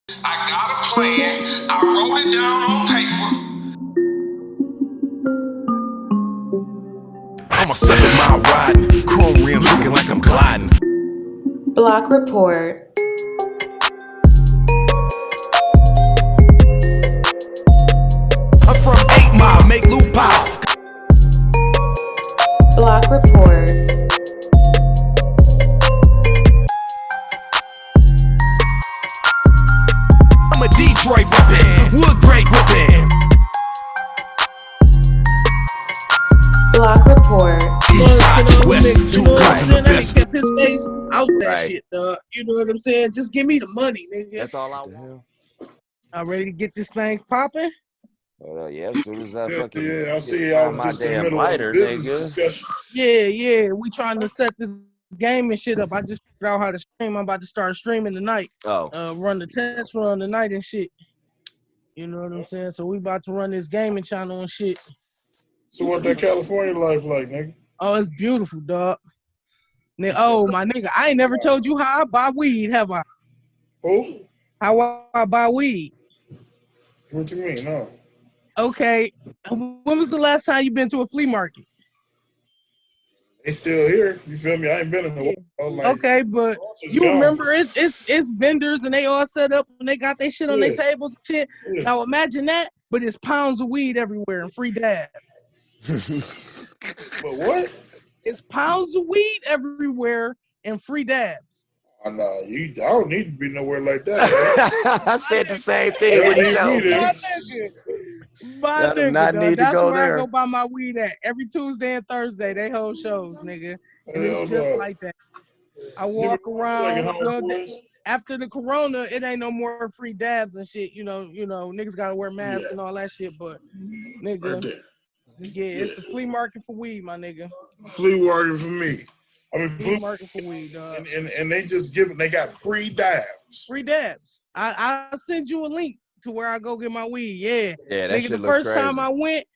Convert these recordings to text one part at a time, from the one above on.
I got a plan. I wrote it down on paper. I'm a 7 mile riding, chrome rims looking like I'm gliding. Blockreport. I'm from 8 Mile, make loot pies. Blockreport. I'm a Detroit whippin', wood grade whippin'. Blockreport. East side to west, Niggas, two you know what I'm guys in the saying? That vest. nigga kept his face out that Right. shit, dog. You know what I'm saying? Just give me the money, nigga. That's all I want. I'm ready to get this thing popping. Yeah, as soon as I fucking Yeah, I see. I find was my just in the damn middle of a lighter, business nigga. discussion. Yeah. We trying to set this game and shit up. I just figured out how to stream. I'm about to start streaming tonight. Oh, Run the test run tonight and shit. You know what I'm saying? So we about to run this gaming channel and shit. So what that California life like, nigga? Oh, it's beautiful, dog. Oh, my nigga, I ain't never told you how I buy weed, have I? Who? How I buy weed? What you mean? No. Okay, when was the last time you been to a flea market? They still here. You feel me? I ain't been in a while. Like, Okay, but just you gone. remember it's vendors and they all set up and they got their shit on their Yeah. tables and shit. Yeah. Now imagine that, but it's pounds of weed everywhere and free dabs. But what? It's pounds of weed everywhere and free dabs. Oh, no, I don't need to be nowhere like that. I said the same thing They when he don't told need me me. there. My Y'all do nigga, not dog. need to That's go where I there. go buy my weed at. Every Tuesday and Thursday, they hold shows, nigga. And Hell it's just no. like that. I Nigga, walk second around. Well, homeboys. after the corona, it ain't no more free dabs and shit. You know, niggas gotta wear masks Yeah. and all that shit. But Right nigga, there. yeah, Yeah. it's the flea market for weed, my nigga. Flea market for me. I mean, Flea market for weed, dog. and they just they got free dabs. Free dabs. I'll send you a link to where I go get my weed. Yeah, Yeah, that nigga. The shit look first time crazy. I went,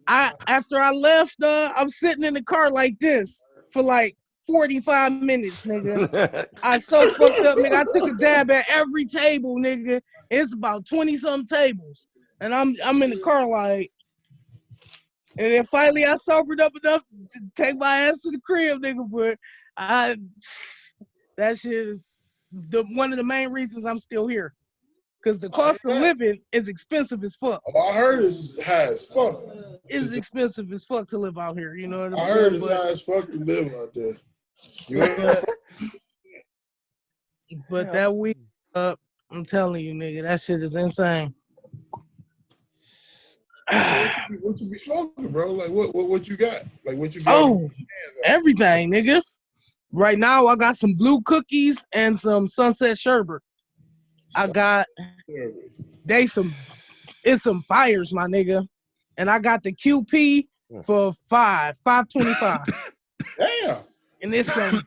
after I left, I'm sitting in the car like this for like 45 minutes, nigga. I so fucked up, nigga. I took a dab at every table, nigga. It's about 20 some tables. And I'm in the car like, and then finally I sobered up enough to take my ass to the crib, nigga. But that shit is one of the main reasons I'm still here. Cause the I heard cost of that. living is expensive as fuck. I heard it's high as fuck. It's expensive as fuck to live out here. You know what I'm I saying? heard it's high as fuck to live out there. You heard but that weed up, I'm telling you, nigga, that shit is insane. So what you be smoking, bro? Like what you got? Like what you got? Oh, everything, nigga. Right now, I got some blue cookies and some sunset sherbet. I got it's some fires, my nigga, and I got the QP for $5.25. Damn. And it's some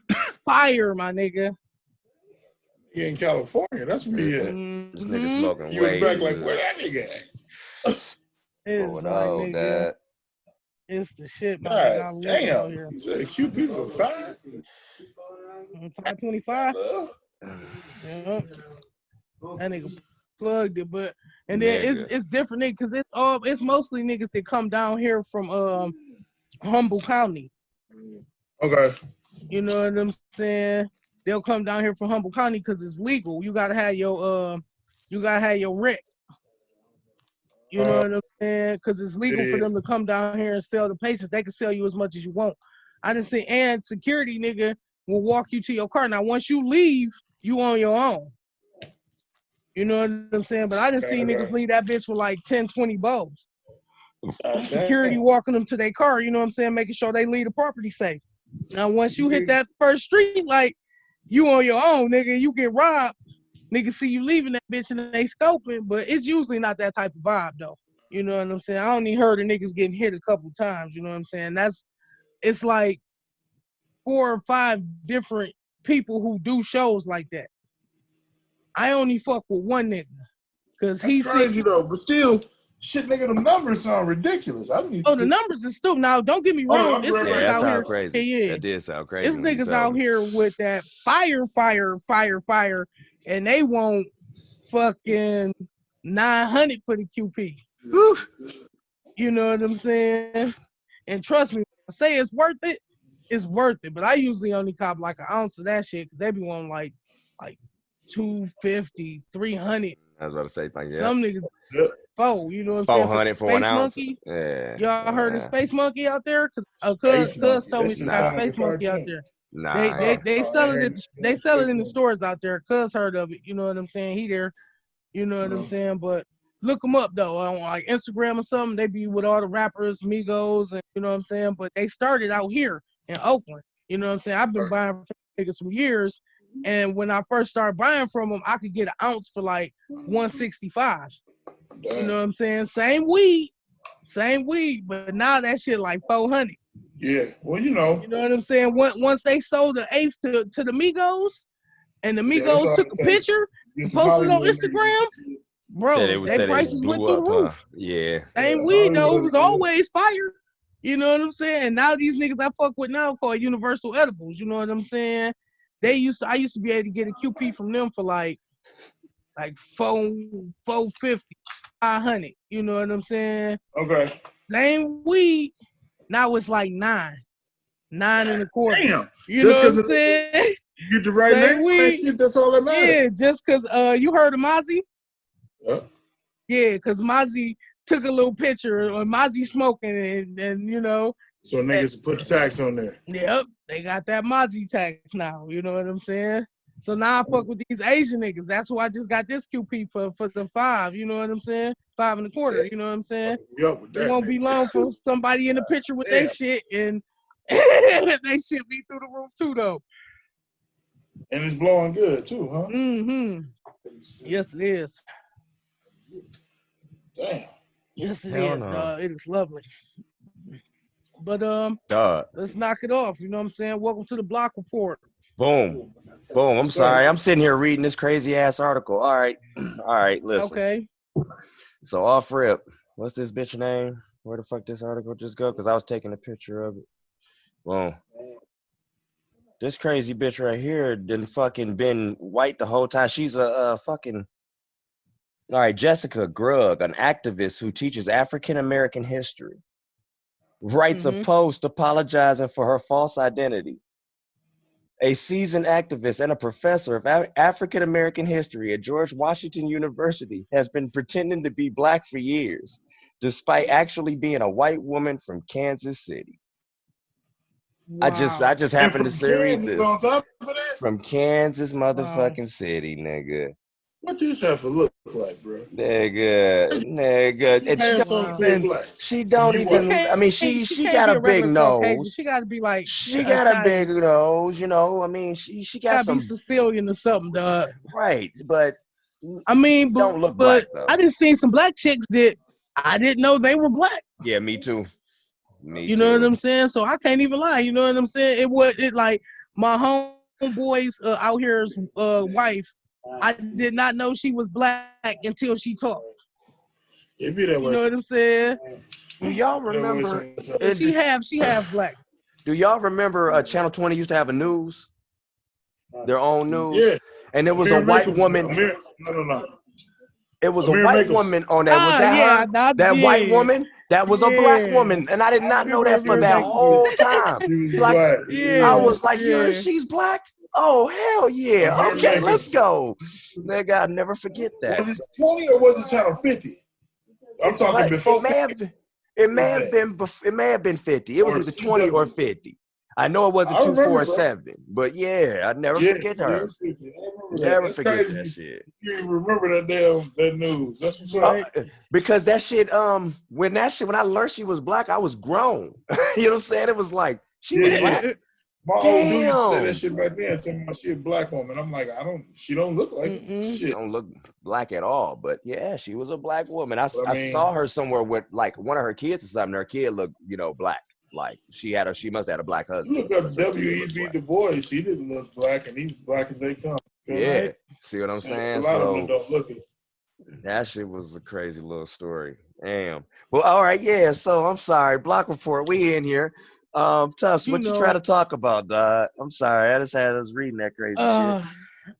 fire, my nigga. You in California? That's where you at. This nigga smoking You in way. the back like where that nigga at? It's Going like, on, nigga, Dad. it's the shit, my nigga. I God live out damn. here. You said QP for $5? $5.25. Yeah. That nigga plugged it, but and then it's different, nigga, cause it's mostly niggas that come down here from Humboldt County. Okay. You know what I'm saying? They'll come down here from Humboldt County because it's legal. You gotta have your rec. You know what I'm saying? Because it's legal for them to come down here and sell the patients. They can sell you as much as you want. I didn't say, and security nigga will walk you to your car. Now, once you leave, you on your own. You know what I'm saying? But I didn't see niggas leave that bitch with like 10, 20 bows. Security walking them to their car, you know what I'm saying? Making sure they leave the property safe. Now, once you hit that first street, like, you on your own, nigga. You get robbed. Niggas see you leaving that bitch and they scoping, but it's usually not that type of vibe, though. You know what I'm saying? I only heard of niggas getting hit a couple times, you know what I'm saying? It's like 4 or 5 different people who do shows like that. I only fuck with one nigga. Cause he's crazy though, but still, shit, nigga, the numbers sound ridiculous. The numbers is stupid. Now, don't get me wrong. This niggas out here. Crazy. Yeah. That did sound crazy. This niggas out here with that fire, and they want fucking 900 for the QP. Whew. You know what I'm saying? And trust me, when I say it's worth it, it's worth it. But I usually only cop like an ounce of that shit because they be wanting like 250, 300. I was about to say, like, yeah, Some niggas Yep. 4, you know what I'm saying? 400 for 1 Space ounce. Monkey. Yeah. Y'all heard of yeah. Space Monkey out there? Cause Space Cuz Monkey. told That me shit they got sound like a Space Monkey out cartoon. there. Nah. They sell it at they sell it in the Space stores out there. Cuz heard of it, you know what I'm saying? He there, you know what I'm saying? But look them up though on like Instagram or something. They be with all the rappers, Migos, and you know what I'm saying. But they started out here in Oakland. You know what I'm saying? I've been buying from niggas some years, and when I first started buying from them, I could get an ounce for like 165. You know what I'm saying? Same weed, but now that shit like 400. Yeah, well, you know. You know what I'm saying? Once they sold the eighth to the Migos, and the Yeah, that's Migos all took it a takes. picture Get and some posted it on Hollywood Instagram, niggas. bro, they Said it prices went blew through up, the huh? roof. Yeah. Same Yeah, weed though, it Hollywood was niggas. always fire. You know what I'm saying? And now these niggas I fuck with now called Universal Edibles. You know what I'm saying? I used to be able to get a QP from them for like 450, 500. You know what I'm saying? Okay. Same weed. Now it's like 9.25. Damn. You Just know what because I'm saying? you get the right Same name, that weed. shit, that's all that matters. Yeah, just cause you heard of Mozzie? Yeah. Yeah, cause Mozzie took a little picture of Mozzie smoking and you know. So niggas put the tax on there. Yep, they got that Mozzie tax now. You know what I'm saying? So now I fuck with these Asian niggas. That's why I just got this QP for the 5. You know what I'm saying? 5.25. You know what I'm saying? Yup with It that, won't be nigga. long for somebody in the picture with they Damn. shit and they shit be through the roof too though. And it's blowing good too, huh? Mm-hmm. Yes, it is. Damn. Yes, it Hell is. no. It is lovely. But Dog. let's knock it off. You know what I'm saying? Welcome to the Block Report. Boom. Boom. I'm Let's go. sorry. I'm sitting here reading this crazy ass article. All right. All right. Listen. Okay. So off rip. What's this bitch name? Where the fuck this article just go? Because I was taking a picture of it. Boom. This crazy bitch right here done fucking been white the whole time. She's a fucking. All right, Jessica Grugg, an activist who teaches African American history, writes a post apologizing for her false identity. A seasoned activist and a professor of African American history at George Washington University has been pretending to be black for years, despite actually being a white woman from Kansas City. Wow. I just happened to say read Kansas this. on top of that? From Kansas motherfucking City, nigga. What this have to look like, bro? Nigga. And she don't even, I mean, she got a big nose. She gotta be like She got a big nose, you know. I mean, she got gotta some. be Sicilian or something, dog. Right, but I mean, don't look but black though. I just seen some black chicks that I didn't know they were black. Yeah, me too. You know what I'm saying? So I can't even lie. You know what I'm saying? It like my homeboy's out here's wife. I did not know she was black until she talked. It be that way. You know what I'm saying? Do y'all remember? She have black. Do y'all remember Channel 20 used to have a news, their own news? Yeah. And it was a white woman. No. It was a white woman on that. Was that her? That white woman? That was a black woman, and I did not know that for that whole time. Like, I was like, yo, she's black. Oh hell yeah! Okay, let's go. Nigga, I'll never forget that. Was it 20 or was it Channel 50? I'm talking before. It may have been 50. It was either 20 or 50. I know it wasn't 247, but yeah, I never forget her. Never forget that shit. You even remember that news? That's what's up. Because that shit, when I learned she was black, I was grown. You know what I'm saying? It was like she was black. My old dude used to say that shit back then, telling me she a black woman. I'm like, she don't look like shit. She don't look black at all. But yeah, she was a black woman. I saw her somewhere with like one of her kids or something. Her kid looked, black. Like she must have had a black husband. You look up W.E.B. Du Bois. He didn't look black, and he's black as they come. Yeah, see what I'm saying? A lot of them don't look it. That shit was a crazy little story. Damn. Well, all right, yeah. So I'm sorry, Block Report. We in here. Tuss, what you try to talk about, dog? I'm sorry, I was reading that crazy shit.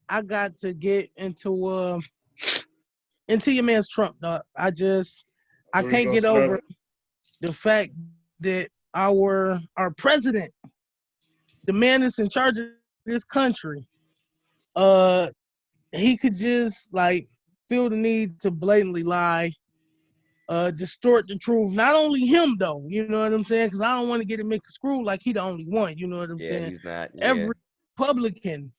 I got to get into into your man's Trump, dog. I So you can't gonna get smell over it? the fact that our president, the man that's in charge of this country, he could just like feel the need to blatantly lie, distort the truth. Not only him though, you know what I'm saying? Because I don't want to get it mixed screwed like he the only one. You know what I'm Yeah, saying? he's not. Yeah, Every Republican,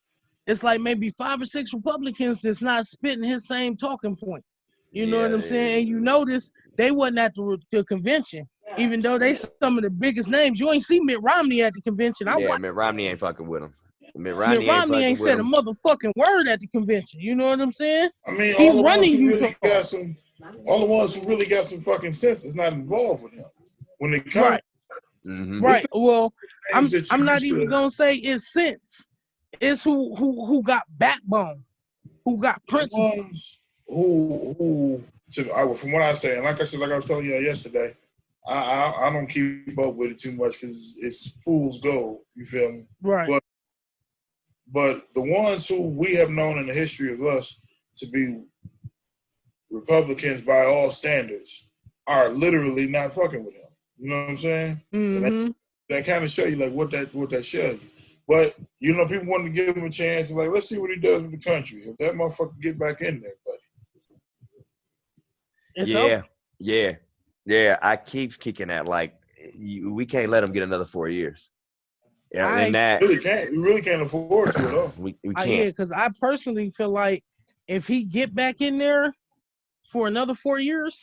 it's like maybe 5 or 6 Republicans that's not spitting his same talking point. You know what I'm saying? And you notice they wasn't at the convention, even though they some of the biggest names. You ain't see Mitt Romney at the convention. I yeah. watched. Mitt Romney ain't fucking with him. Mitt Mitt Romney ain't Romney fucking ain't with said a him. motherfucking word at the convention. You know what I'm saying? I mean, He all the ones running who Utah. really got some, all the ones who really got some fucking sense is not involved with him. When it comes, Right, right. Well, names that you I'm not used even to, gonna say it's sense. It's who got backbone, who got the principle. ones from what I say, and like I said, like I was telling you yesterday, I don't keep up with it too much because it's fool's gold. You feel me? Right. But the ones who we have known in the history of us to be Republicans by all standards are literally not fucking with him. You know what I'm saying? Mm-hmm. That kind of show you like what that shows you. But you know, people want to give him a chance. Like, let's see what he does with the country. If that motherfucker get back in there, buddy. Yeah. I keep kicking that. Like, we can't let him get another 4 years. Yeah, and that We really can't afford to at all. we Yeah, can't. because I personally feel like if he get back in there for another 4 years,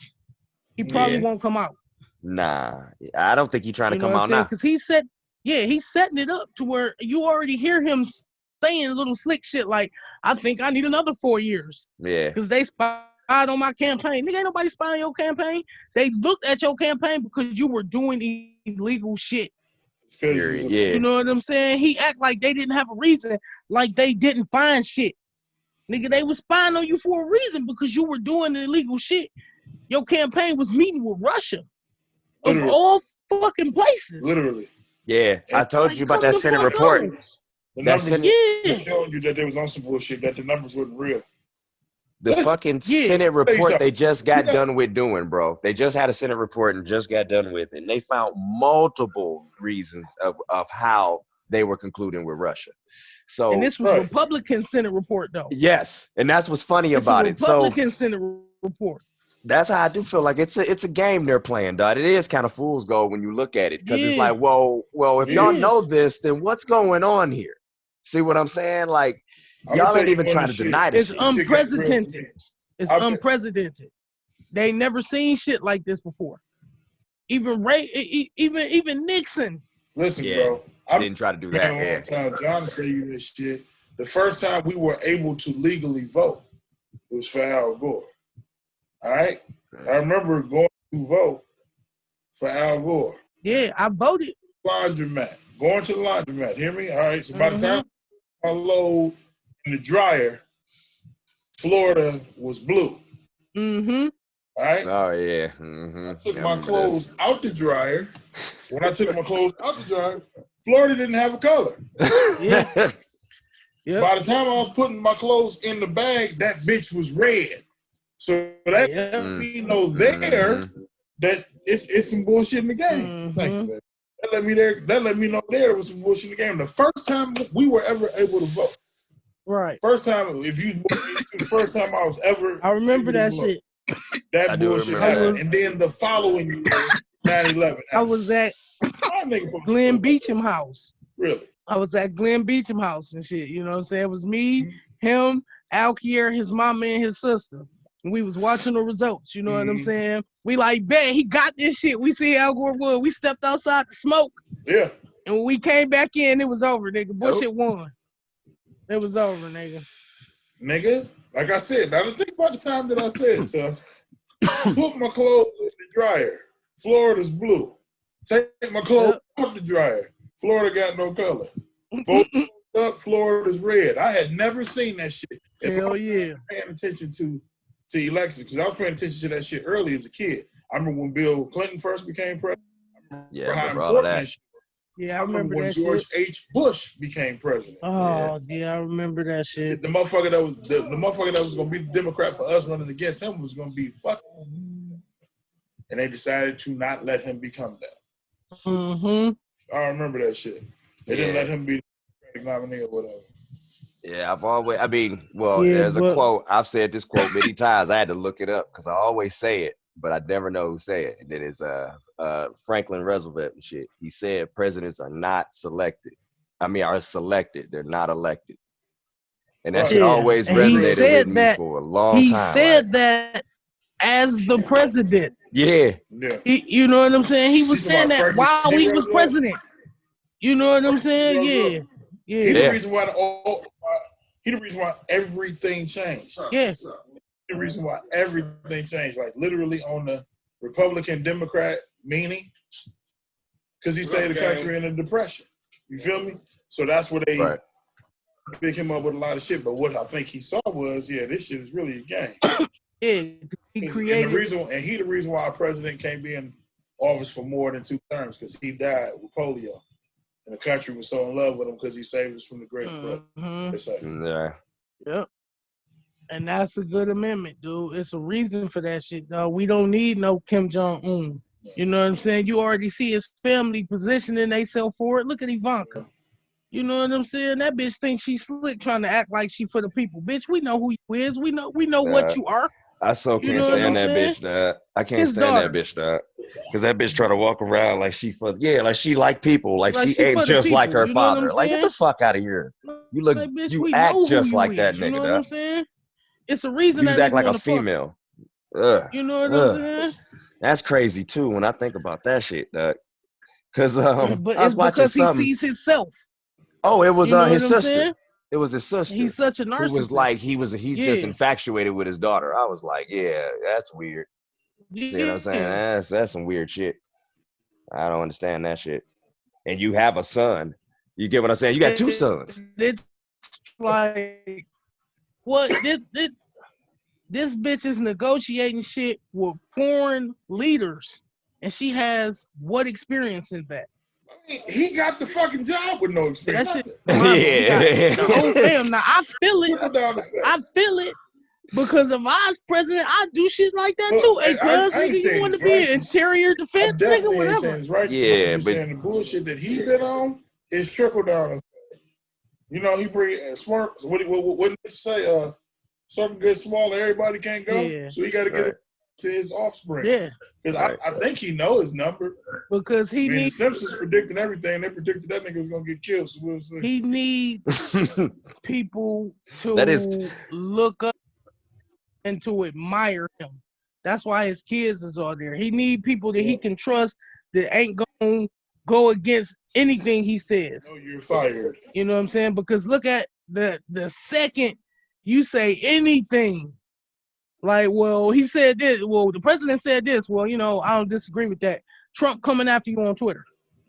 he probably won't come out. Nah, I don't think he's trying to You know come what I'm out saying? now. Because he's setting it up to where you already hear him saying little slick shit like, I think I need another 4 years. Yeah. Because they spied on my campaign. Nigga, ain't nobody spying on your campaign. They looked at your campaign because you were doing illegal shit. Yeah. You know what I'm saying? He act like they didn't have a reason, like they didn't find shit. Nigga, they was spying on you for a reason because you were doing illegal shit. Your campaign was meeting with Russia. Of all fucking places. Literally. Yeah. I told you about that Senate report. The numbers just showing you that there was on some bullshit, that the numbers weren't real. The fucking Senate report they just got done with doing, bro. They just had a Senate report and just got done with it. And they found multiple reasons of how they were concluding with Russia. So, and this was Republican Senate report, though. Yes, and that's what's funny about it. Republican Senate report. That's how I do feel like it's a game they're playing, dog. It is kind of fool's gold when you look at it because it's like, well, if y'all know this, then what's going on here? See what I'm saying? Like, y'all ain't even trying to deny this shit. It's unprecedented. It's unprecedented. They ain't never seen shit like this before. Even even Nixon. Listen, bro. I didn't try to do that. Yeah. Time John tell you this shit. The first time we were able to legally vote was for Al Gore. All right? I remember going to vote for Al Gore. Yeah, I voted. Laundromat. Going to the laundromat. Hear me? All right. So by the time I load in the dryer, Florida was blue. Mm-hmm. All right? Oh, yeah. Mm-hmm. I took my clothes out the dryer. When I took my clothes out the dryer, Florida didn't have a color. Yeah. Yep. By the time I was putting my clothes in the bag, that bitch was red. So that let me know that it's some bullshit in the game. Thank you, man. That let me know there was some bullshit in the game. The first time we were ever able to vote. Right. First time, the first time I was ever. I remember that shit. That bullshit happened. And then the following year, 9/11. I was at Glenn Beecham house. Really? I was at Glenn Beecham house and shit. You know what I'm saying? It was me, him, Alkier, his mama, and his sister. And we was watching the results. You know what I'm saying? We like, bet he got this shit. We see Al Gore wood. We stepped outside to smoke. Yeah. And when we came back in, it was over, nigga. Bullshit won. It was over, nigga. Nigga, like I said, now think about the time that I said, tough. Put my clothes in the dryer. Florida's blue. Take my clothes out the dryer. Florida got no color. Fold up, Florida's red. I had never seen that shit. Hell yeah. Paying attention to elections because I was paying attention to that shit early as a kid. I remember when Bill Clinton first became president. Yeah, I remember all that. Yeah, I I remember remember when that George shit. H. Bush became president. Oh, yeah, I remember that shit. The motherfucker that was the motherfucker that was gonna be the Democrat for us running against him was gonna be fucking, and they decided to not let him become that. Mm-hmm. I remember that shit. They didn't let him be the Democratic nominee or whatever. Yeah, I've always, I mean, well, Yeah, there's a but quote. I've said this quote many times. I had to look it up because I always say it, but I never know who say it. And then it's Franklin Roosevelt and shit. He said presidents are not selected. I mean, are selected. They're not elected. And that Right. shit yeah, always and he resonated with said me that. for a long He time. Like, said that as the president. yeah, Yeah. You know what I'm saying? He was You talking saying about that Franklin while D. he was Roosevelt? president. You know what I'm Franklin D. saying? Yeah, Roosevelt. He yeah, the reason why he the reason why everything changed. yeah. The reason why everything changed, like literally on the Republican Democrat meaning, because he saved the country in a depression. You feel me? So that's what they right. pick him up with a lot of shit. But what I think he saw was, yeah, this shit is really a game. Yeah, he And created. the reason why our president can't be in office for more than 2 terms, because he died with polio. And the country was so in love with him because he saved us from the Great Depression. Yeah. Yep. And that's a good amendment, dude. It's a reason for that shit, dog. We don't need no Kim Jong-un. You know what I'm saying? You already see his family positioning themselves for it. Look at Ivanka. You know what I'm saying? That bitch thinks she's slick trying to act like she for the people. Bitch, we know who you is. We know what you are. I so You can't know what stand I'm that saying? bitch, dog. I can't His stand that daughter. bitch, dog. Because that bitch try to walk around like she for, like she like people. Like Like she she ain't for the just like people. her You know what I'm father. Like, get saying? the fuck out of here. You look, Like, bitch, you we act know who just you like that is. You nigga, know what dog. I'm saying? It's a reason You just that act nigga like a want to fuck. female. Ugh. You know what I'm Ugh. saying? That's crazy too when I think about that shit, dog. Because But I was it's watching because he something. sees himself. Oh, it was You know his what I'm sister. saying? It was his sister He's such a who was narcissist. like he's just Yeah. infatuated with his daughter. I was like, yeah, that's weird. See what I'm saying? Yeah. That's some weird shit. I don't understand that shit. And you have a son. You get what I'm saying? You got 2 sons. It's like what this bitch is negotiating shit with foreign leaders, and she has what experience in that? I mean, he got the fucking job with no experience. That shit problem. He got the whole fam. Now I feel it. I feel it. Because if I was president, I'd do shit like that too. Hey, cuz, I ain't nigga, you saying want to it's be an righteous. interior I defense, nigga, definitely ain't saying whatever. it's righteous. Yeah, I'm just but saying the bullshit that he been on is trickle down. You know, he bring smart. What did he say? Something good small, everybody can't go. Yeah. So he got to get it to his offspring. Yeah. Because I think he know his number. Because he the needs Simpsons predicting everything. They predicted that nigga was gonna get killed. So we'll see. he needs people to that is look up and to admire him. That's why his kids is all there. He need people that he can trust that ain't gonna go against anything he says. No, you're fired. You know what I'm saying? Because look at the second you say anything, like, well, he said this, well, the president said this, well, you know, I don't disagree with that. Trump coming after you on Twitter.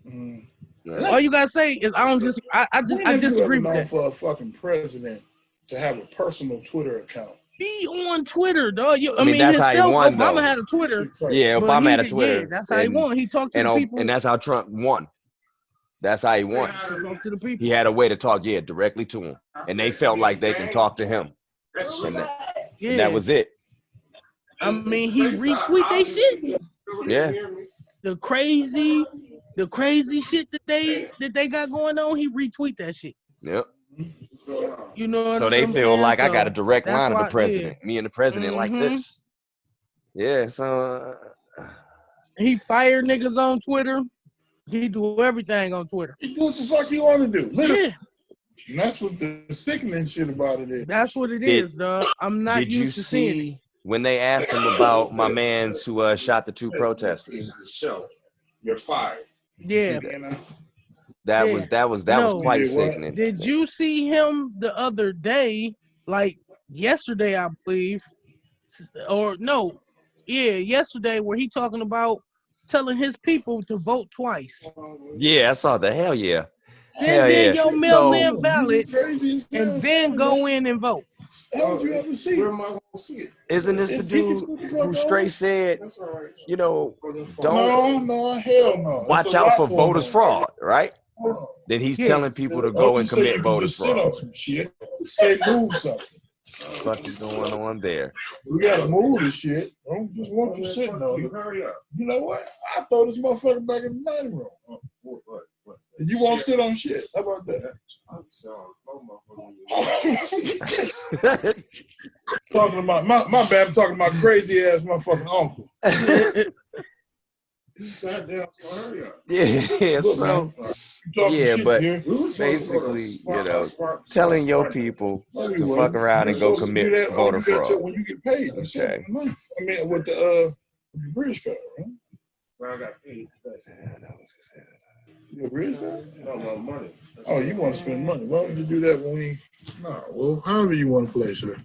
All you gotta say is I don't disagree. I disagree with that. For a fucking president to have a personal Twitter account. He on Twitter, dog. I mean, that's how he won, Obama though. had a Twitter. Yeah, Obama had a Twitter. Yeah, that's how he won. He talked to the people. And that's how Trump won. That's how he won. Talk to the people. He had a way to talk, directly to him. And they felt like they can talk to him. And that was it. I mean, he retweet they shit. Yeah. The crazy shit that they got going on, he retweet that shit. Yep. You know, so they feel like I got a direct line of the president. Yeah. Me and the president like this. Yeah, so he fired niggas on Twitter. He do everything on Twitter. He do what the fuck he want to do. Literally. Yeah. And that's what the sickening shit about it is. That's what it is, dog. I'm not used to seeing it. When they asked him about my mans who shot the 2 protesters? You're fired. Yeah. That was quite sickening. Did you see him the other day? Like yesterday, I believe, or no, yesterday, where he talking about telling his people to vote twice. Yeah, I saw that. Hell yeah. Send in your mail-in ballot and then go in and vote. How would you ever see it? Where am I going to see it? Isn't this the dude who straight said, you know, no, hell no. Watch out for voters fraud, right? Then he's Yeah. telling people to Oh, go and just say you commit can voter just sit fraud. on some shit. Say move something. What the fuck is going on there? We gotta move this shit. I don't just want you sitting on it. Hurry up. You know what? I throw this motherfucker back in the dining room. And you won't sit on shit. How about that? Talking about my bad. I'm talking about crazy ass motherfucking uncle. Goddamn, hurry up. Yeah, Look, so man, you talking yeah, shit but here. basically, you know, telling your people to fuck around and go commit voter fraud. When you get paid, you said, Okay. I mean, with the British card, right? Where I got paid. Your British card? No, my money. Oh, you want to spend money? Why would you do that when we? No, well, however you want to play, sir.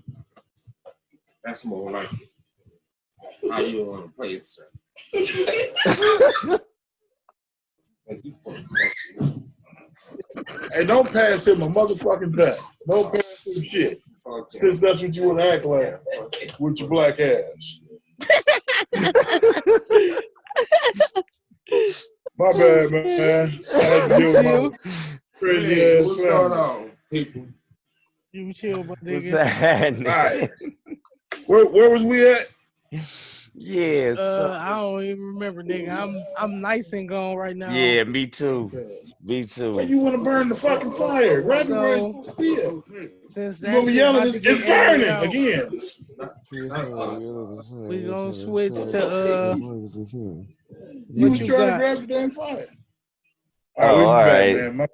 That's more like it. How you want to play it, sir? Hey, don't pass him a motherfucking dime. Don't pass him shit. Since that's what you want to act like with your black ass. My bad, man. I had to deal with my crazy ass What's going family. on, people? You chill, my What's nigga. happening? All right. Where was we at? Yeah, so, I don't even remember, nigga. I'm nice and gone right now. yeah, me too. Me Why too. you want to burn the fucking fire? Grab it where it's supposed to be at. Since You that gonna be shit yelling, about it's to get burning aired out, again. we gonna switch to You what was you trying to got? grab the damn fire. Oh, we be all back, right. man.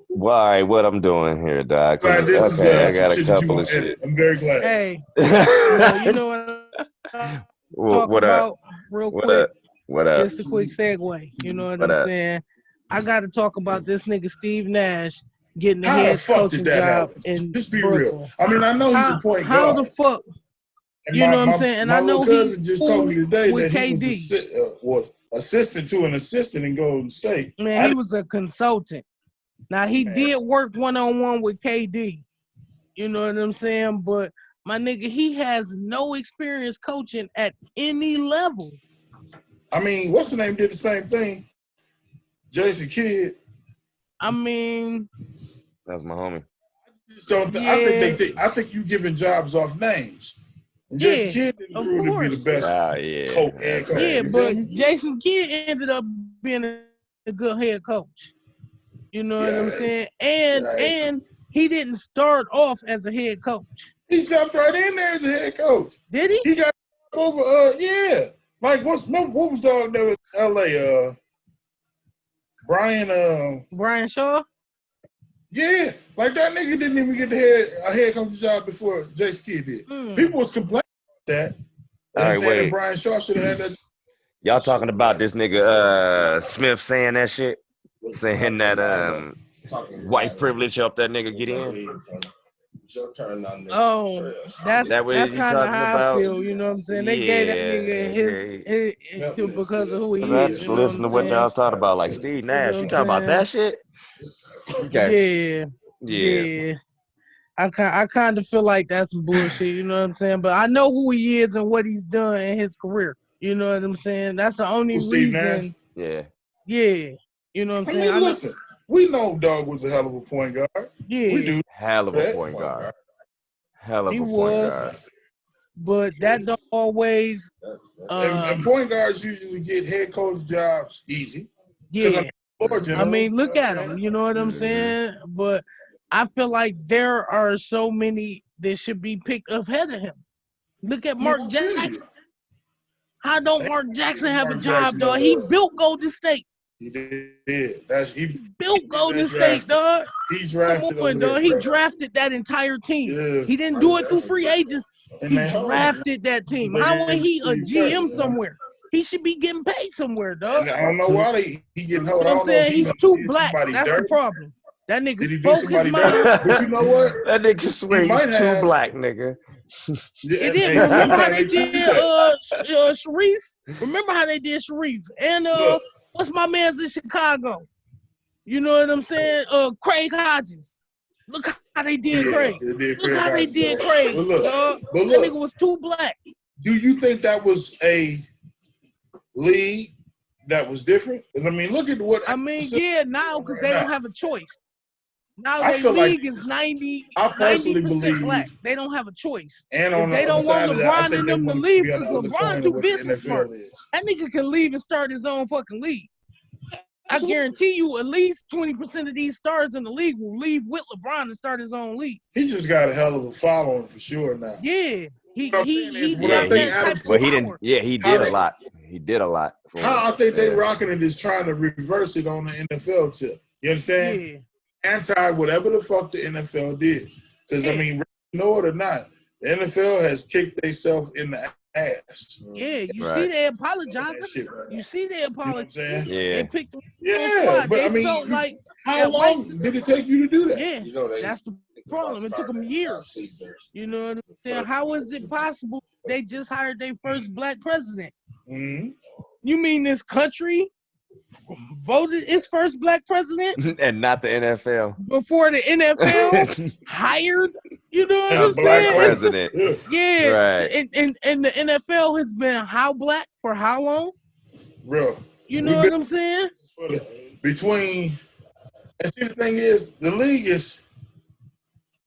Why? What I'm doing here, Doc? Glad this Okay, I is got some a shit that you couple gonna of shit. edit. I'm very glad. Hey, you know what I'm talking What up? about real What quick? up? What up? Just a quick segue. You know what What I'm up? saying? I got to talk about this nigga Steve Nash getting the How the head fuck did coaching that job happen? in Just be Brooklyn. real. I mean, I know he's a point How the guard. fuck? And You know what I'm saying? And my I know little cousin he's just told me today with that he KD. was assistant to an assistant in Golden State. Man, he was a consultant. Now he did work one-on-one with KD. You know what I'm saying? But my nigga, he has no experience coaching at any level. I mean, what's the name did the same thing? Jason Kidd. I mean, That's my homie. I think you giving jobs off names. And Jason Kidd didn't prove to be the best head coach. Yeah, but Jason Kidd ended up being a good head coach. You know what I'm saying? And he didn't start off as a head coach. He jumped right in there as a head coach. Did he? He got over. Like what was dog that was L.A. Brian Shaw. Yeah, like that nigga didn't even get a head coach job before Jason Kidd did. People was complaining about that. All right, saying wait. that Brian Shaw should have had that. Y'all talking about this nigga Smith saying that shit? Saying that white privilege helped that nigga get in? Oh, that's kind of how I feel. You know what I'm saying? They gave that nigga his because of who he is. I just listen to what y'all talking about, like Steve Nash. You talking about that shit? Okay. Yeah. I kind of feel like that's some bullshit. You know what I'm saying? But I know who he is and what he's done in his career. You know what I'm saying? That's the only reason. Yeah. Yeah. You know what I'm saying? Listen, we know Dog was a hell of a point guard. Yeah. We do. Hell of a point guard. Hell of a point guard. But that don't always. And point guards usually get head coach jobs easy. Yeah. I mean, look at him. You know what I'm saying? But I feel like there are so many that should be picked ahead of him. Look at Mark Jackson. How don't Mark Jackson have a job, dog? He built Golden State. He did. He built Golden State, dog. He drafted dog. He drafted that entire team. Yeah. He didn't do it through free agents. He drafted that team. How when he a GM somewhere? He should be getting paid somewhere, dog. I don't know why he getting hold. You know what I'm saying? He's too black. That's the problem. That nigga spoke his mind. But you know what? That nigga swear he's too black, nigga. It did. Remember how they did Sharif? Remember how they did Sharif? And what's my man's in Chicago? You know what I'm saying? Craig Hodges. Look how they did Craig. Look how they did Craig. That nigga was too black. Do you think that was a league that was different? Because I mean, look at what I mean, yeah, now because they don't have a choice. Now I their feel like league is 90, I personally 90% believe, black. They don't have a choice. and If on the they other don't want side of that, I LeBron think and they them to want leave to be on because the other LeBron coin do of what the business smart. NFL is. That nigga can leave and start his own fucking league. I guarantee you at least 20% of these stars in the league will leave with LeBron and start his own league. He just got a hell of a following for sure now. Yeah. He What I'm saying is, got what I think that Adam type But of he didn't. power. Yeah, he did a lot. He did a lot. For How him. I think they Yeah. rocking it is trying to reverse it on the NFL tip. You understand? Yeah. Anti whatever the fuck the NFL did. Because I mean, know it or not, the NFL has kicked themselves in the ass. Yeah, you Right. see they apologizing. That shit right now. You see they You know what I'm apologizing. saying? They Yeah. picked them on Yeah, squad. but They I mean, felt like how that long white. did it take you to do that? Yeah, You know, that's the problem. It took them years. You know what I'm saying? How is it possible they just hired their first black president? Mm-hmm. You mean this country voted its first black president And not the NFL. before the NFL hired? You know what And I'm a black saying? president. Yeah, Yeah, Right. and the NFL has been how black for how long? bro. You know what I'm saying? Between, and see, the thing is, the league is,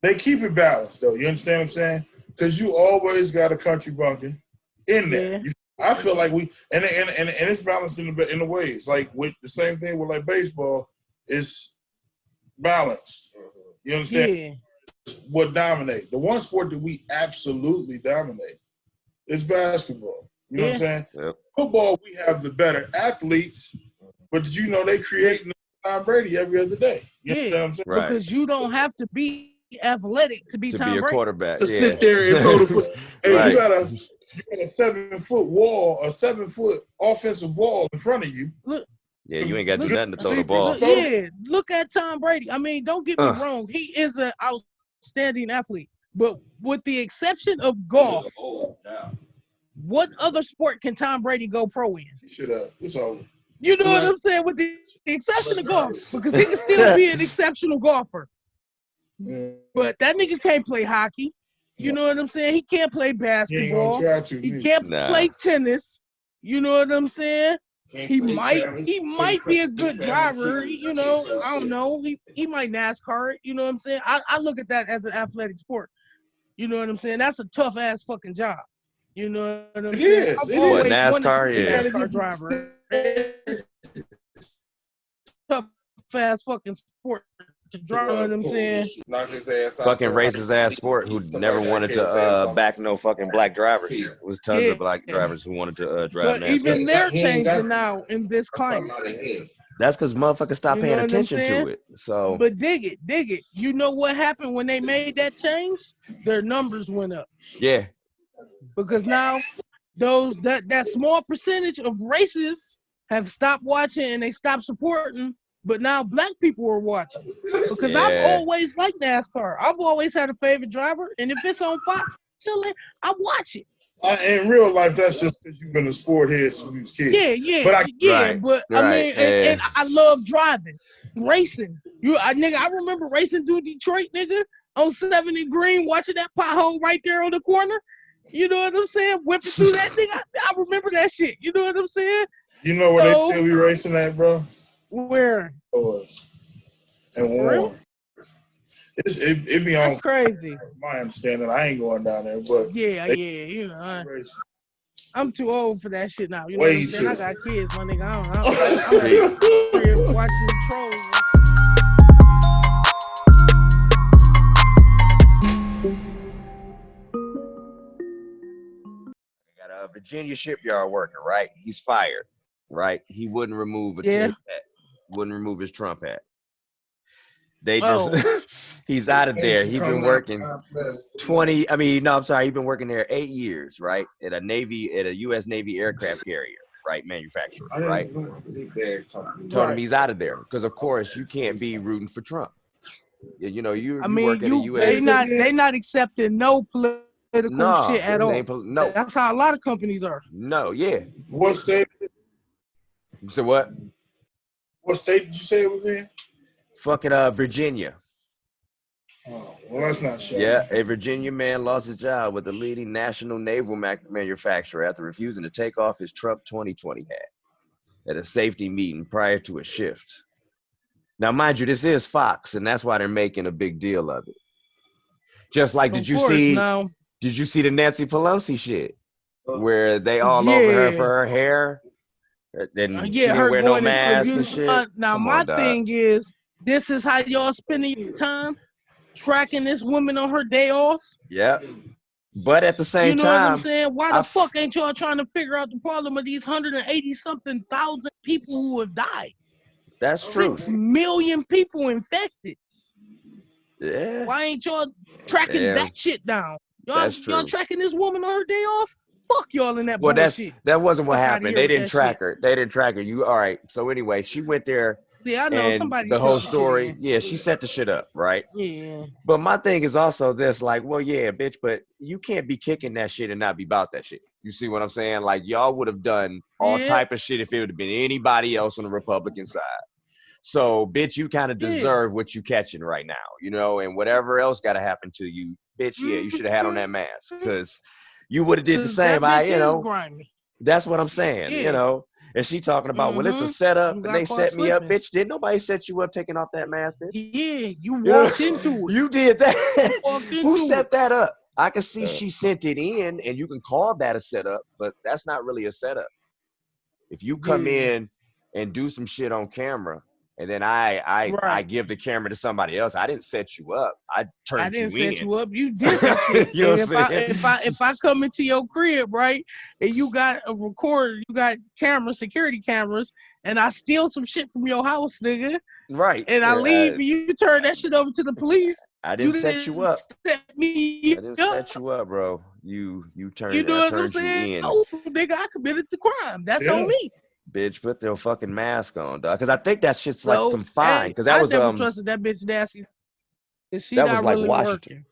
they keep it balanced, though. You understand what I'm saying? Because you always got a country bumpkin in there. Yeah. I feel like we, and it's balanced in the ways. Like with the same thing with like baseball, it's balanced. You understand? Yeah. What dominate? The one sport that we absolutely dominate is basketball. You know what I'm saying? Yep. Football, we have the better athletes, but did you know they create Tom Brady every other day? You know what I'm saying? Right. Because you don't have to be athletic to be To Tom be a Brady. quarterback. To Yeah. sit there and throw the foot. Hey, Right. you got a 7-foot wall, a 7-foot offensive wall in front of you. Look, Yeah, you ain't got to do nothing to throw the Look, ball. look at Tom Brady. I mean, don't get me wrong. He is an outstanding athlete. But with the exception of golf, what other sport can Tom Brady go pro in? Shut up. It's over. You know what I'm saying? With the exception of golf. Because he can still be an exceptional golfer. Yeah. But that nigga can't play hockey. You know what I'm saying? He can't play He ain't basketball. gonna try to. He can't play tennis. You know what I'm saying? He might be a good driver. You know, I don't know. He might NASCAR it. You know what I'm saying? I look at that as an athletic sport. You know what I'm saying? That's a tough ass fucking job. You know what I'm saying? Is. I've It always is. wanted NASCAR, to be a yeah. NASCAR driver. Tough ass fucking sport to drive. You know what I'm saying? Knock his ass out. Fucking racist ass sport who never wanted to back no fucking black drivers. It was tons of black drivers who wanted to drive But NASCAR. even they're changing now in this climate. That's because motherfuckers stopped You know paying what I'm attention to saying? it. So But dig it. You know what happened when they made that change? Their numbers went up. yeah, Because now that small percentage of races have stopped watching and they stopped supporting, but now black people are watching. Because I've Yeah. always liked NASCAR. I've always had a favorite driver, and if it's on Fox, chilling, I watch it. In real life, that's just because you've been a sport head since you was a kid. Yeah, But I mean, and I love driving, racing. I remember racing through Detroit, nigga, on 70 Green, watching that pothole right there on the corner. You know what I'm saying? Whipping through that thing. I remember that shit. You know what I'm saying? You know where they still be racing at, bro? Where? And Warren. It be on. That's crazy. My understanding, I ain't going down there, but Yeah. You know, I'm too old for that shit now. You know Way what I'm saying? too. I got kids, my nigga. I'm here watching trolls. I got a Virginia shipyard worker, right? He's fired, right? He wouldn't remove a Yeah. hat, wouldn't remove his Trump hat. They just he's out of there. He's been working 20. I mean, no, I'm sorry. He's been working there 8 years, right? At a U.S. Navy aircraft carrier, right? Manufacturer, right? Told him he's out of there because, of course, you can't be rooting for Trump. You know, you work at a U.S. They not accepting no political shit at all. No, That's how a lot of companies are. no, yeah. What state? So what? What state did you say it was in? Fucking Virginia. Oh, well, that's not sure. Yeah, a Virginia man lost his job with the leading national naval manufacturer after refusing to take off his Trump 2020 hat. at a safety meeting prior to a shift. Now, mind you, this is Fox, and that's why they're making a big deal of it. Just like, did you see the Nancy Pelosi shit where they all over her for her hair? Then she didn't wear no mask and shit. Now, my thing is, this is how y'all spending your time tracking this woman on her day off. Yep. But at the same time, you know what I'm saying? Why the fuck ain't y'all trying to figure out the problem of these 180-something thousand people who have died? That's true. 6 million people infected. Yeah. Why ain't y'all tracking that shit down? Y'all tracking this woman on her day off? Fuck y'all in that bullshit. That wasn't what happened. They didn't track her. They didn't track her. You all right? So anyway, she went there. Yeah, I know. And somebody the whole story. Shit, yeah, she set the shit up, right? Yeah. But my thing is also this, like, well, yeah, bitch, but you can't be kicking that shit and not be about that shit. You see what I'm saying? Like, y'all would have done all type of shit if it would have been anybody else on the Republican side. So, bitch, you kind of deserve what you catching right now, you know, and whatever else got to happen to you, bitch, yeah, you should have had on that mask because you would have did the same. That's what I'm saying, you know. And she talking about, well, it's a setup, and they set me up, bitch. Didn't nobody set you up taking off that mask, bitch? Yeah, you walked into it. You did that. Who set that up? I can see she sent it in, and you can call that a setup, but that's not really a setup. If you come in and do some shit on camera, and then I give the camera to somebody else, I didn't set you up. I didn't set you up. You did some shit. You know if I come into your crib, right, and you got a recorder, you got security cameras, and I steal some shit from your house, nigga. Right. And I leave and you turn that shit over to the police. I didn't set you up. Set me I didn't set you up, bro. You turned you know what I'm saying? Oh, nigga, I committed the crime. That's on me. Bitch, put their fucking mask on, dog. Because I think that shit's like some fine. Because that was I never trusted that bitch Nancy. She that not was like really Washington, working.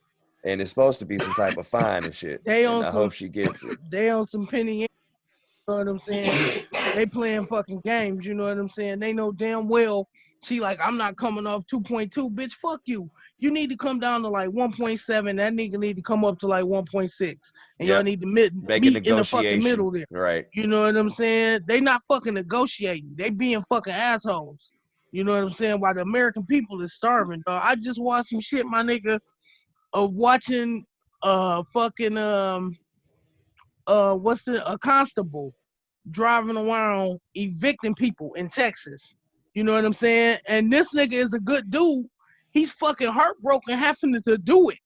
And it's supposed to be some type of fine and shit. I hope she gets it. They on some penny. You know what I'm saying? They playing fucking games. You know what I'm saying? They know damn well. She like, I'm not coming off 2.2, bitch. Fuck you. You need to come down to like 1.7. That nigga need to come up to like 1.6. And y'all need to meet in the fucking middle there. Right. You know what I'm saying? They not fucking negotiating. They being fucking assholes. You know what I'm saying? While the American people is starving, dog. I just watched some shit, my nigga, of watching fucking a constable driving around evicting people in Texas. You know what I'm saying? And this nigga is a good dude. He's fucking heartbroken having to do it.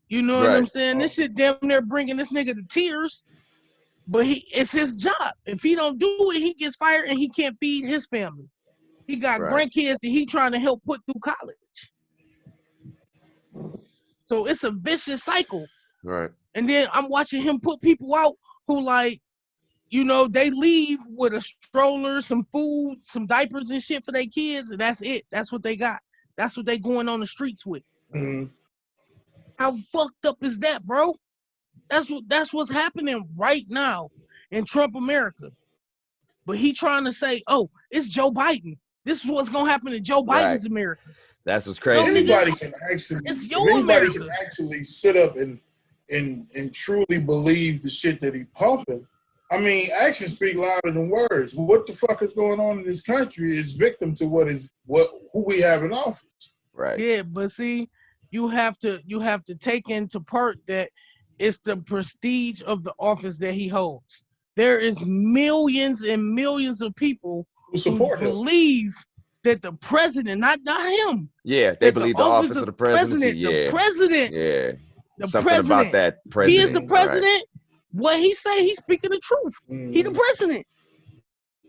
You know what I'm saying? This shit damn near bringing this nigga to tears. But it's his job. If he don't do it, he gets fired and he can't feed his family. He got grandkids that he trying to help put through college. So it's a vicious cycle. Right. And then I'm watching him put people out who like, you know, they leave with a stroller, some food, some diapers and shit for their kids, and that's it. That's what they got. That's what they going on the streets with. Mm-hmm. How fucked up is that, bro? That's what's happening right now in Trump America. But he trying to say, oh, it's Joe Biden. This is what's gonna happen in Joe Biden's America. That's what's crazy. Anybody can actually sit up and truly believe the shit that he pumping. I mean, actions speak louder than words. What the fuck is going on in this country is victim to who we have in office. Right. Yeah, but see, you have to take into part that it's the prestige of the office that he holds. There is millions and millions of people who believe that the president, not him. Yeah, they believe the office of the presidency. The president. Yeah. The Something president. about that president. He is the president. Right. What he say, he's speaking the truth. Mm-hmm. He the president.